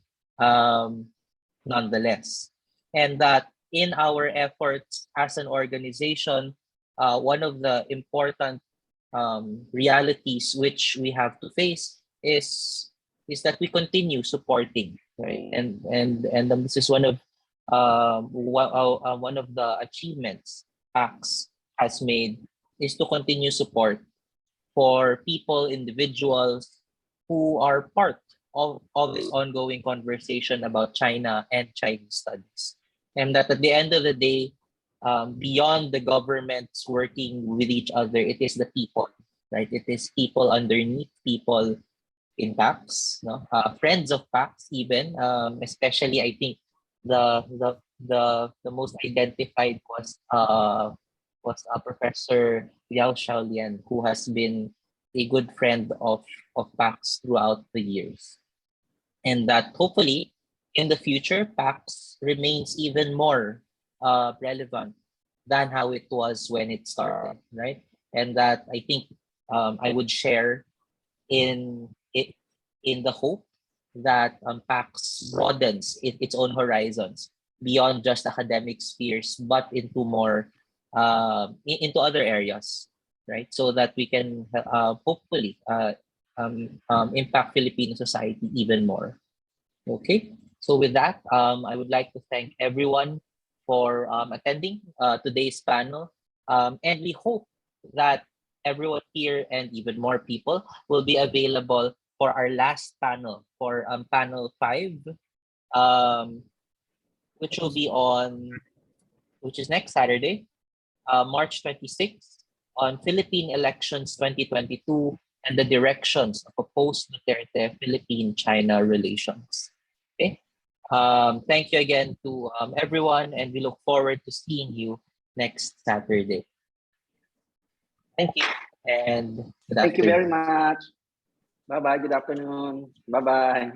nonetheless. And that in our efforts as an organization, one of the important realities which we have to face is that we continue supporting, right? And this is one of one of the achievements PACS has made, is to continue support for people, individuals who are part of this ongoing conversation about China and Chinese studies. And that at the end of the day, beyond the governments working with each other, it is the people, right? It is people underneath, people in PACS, no? Friends of PACS even, especially I think the most identified was Professor Liao Xiaolian, who has been a good friend of PACS throughout the years. And that hopefully in the future, PACS remains even more relevant than how it was when it started, right? And that I think I would share in it, in the hope that PACS broadens its own horizons beyond just academic spheres, but into more into other areas, right? So that we can hopefully impact Filipino society even more. Okay, so with that, I would like to thank everyone for attending today's panel, and we hope that everyone here and even more people will be available for our last panel, for panel 5, which will be which is next Saturday, March 26th, on Philippine elections 2022 and the directions of a post-Duterte Philippine-China relations. Okay. Thank you again to everyone, and we look forward to seeing you next Saturday. Thank you, and good
Thank you very
afternoon.
much. Bye-bye. Good afternoon. Bye-bye.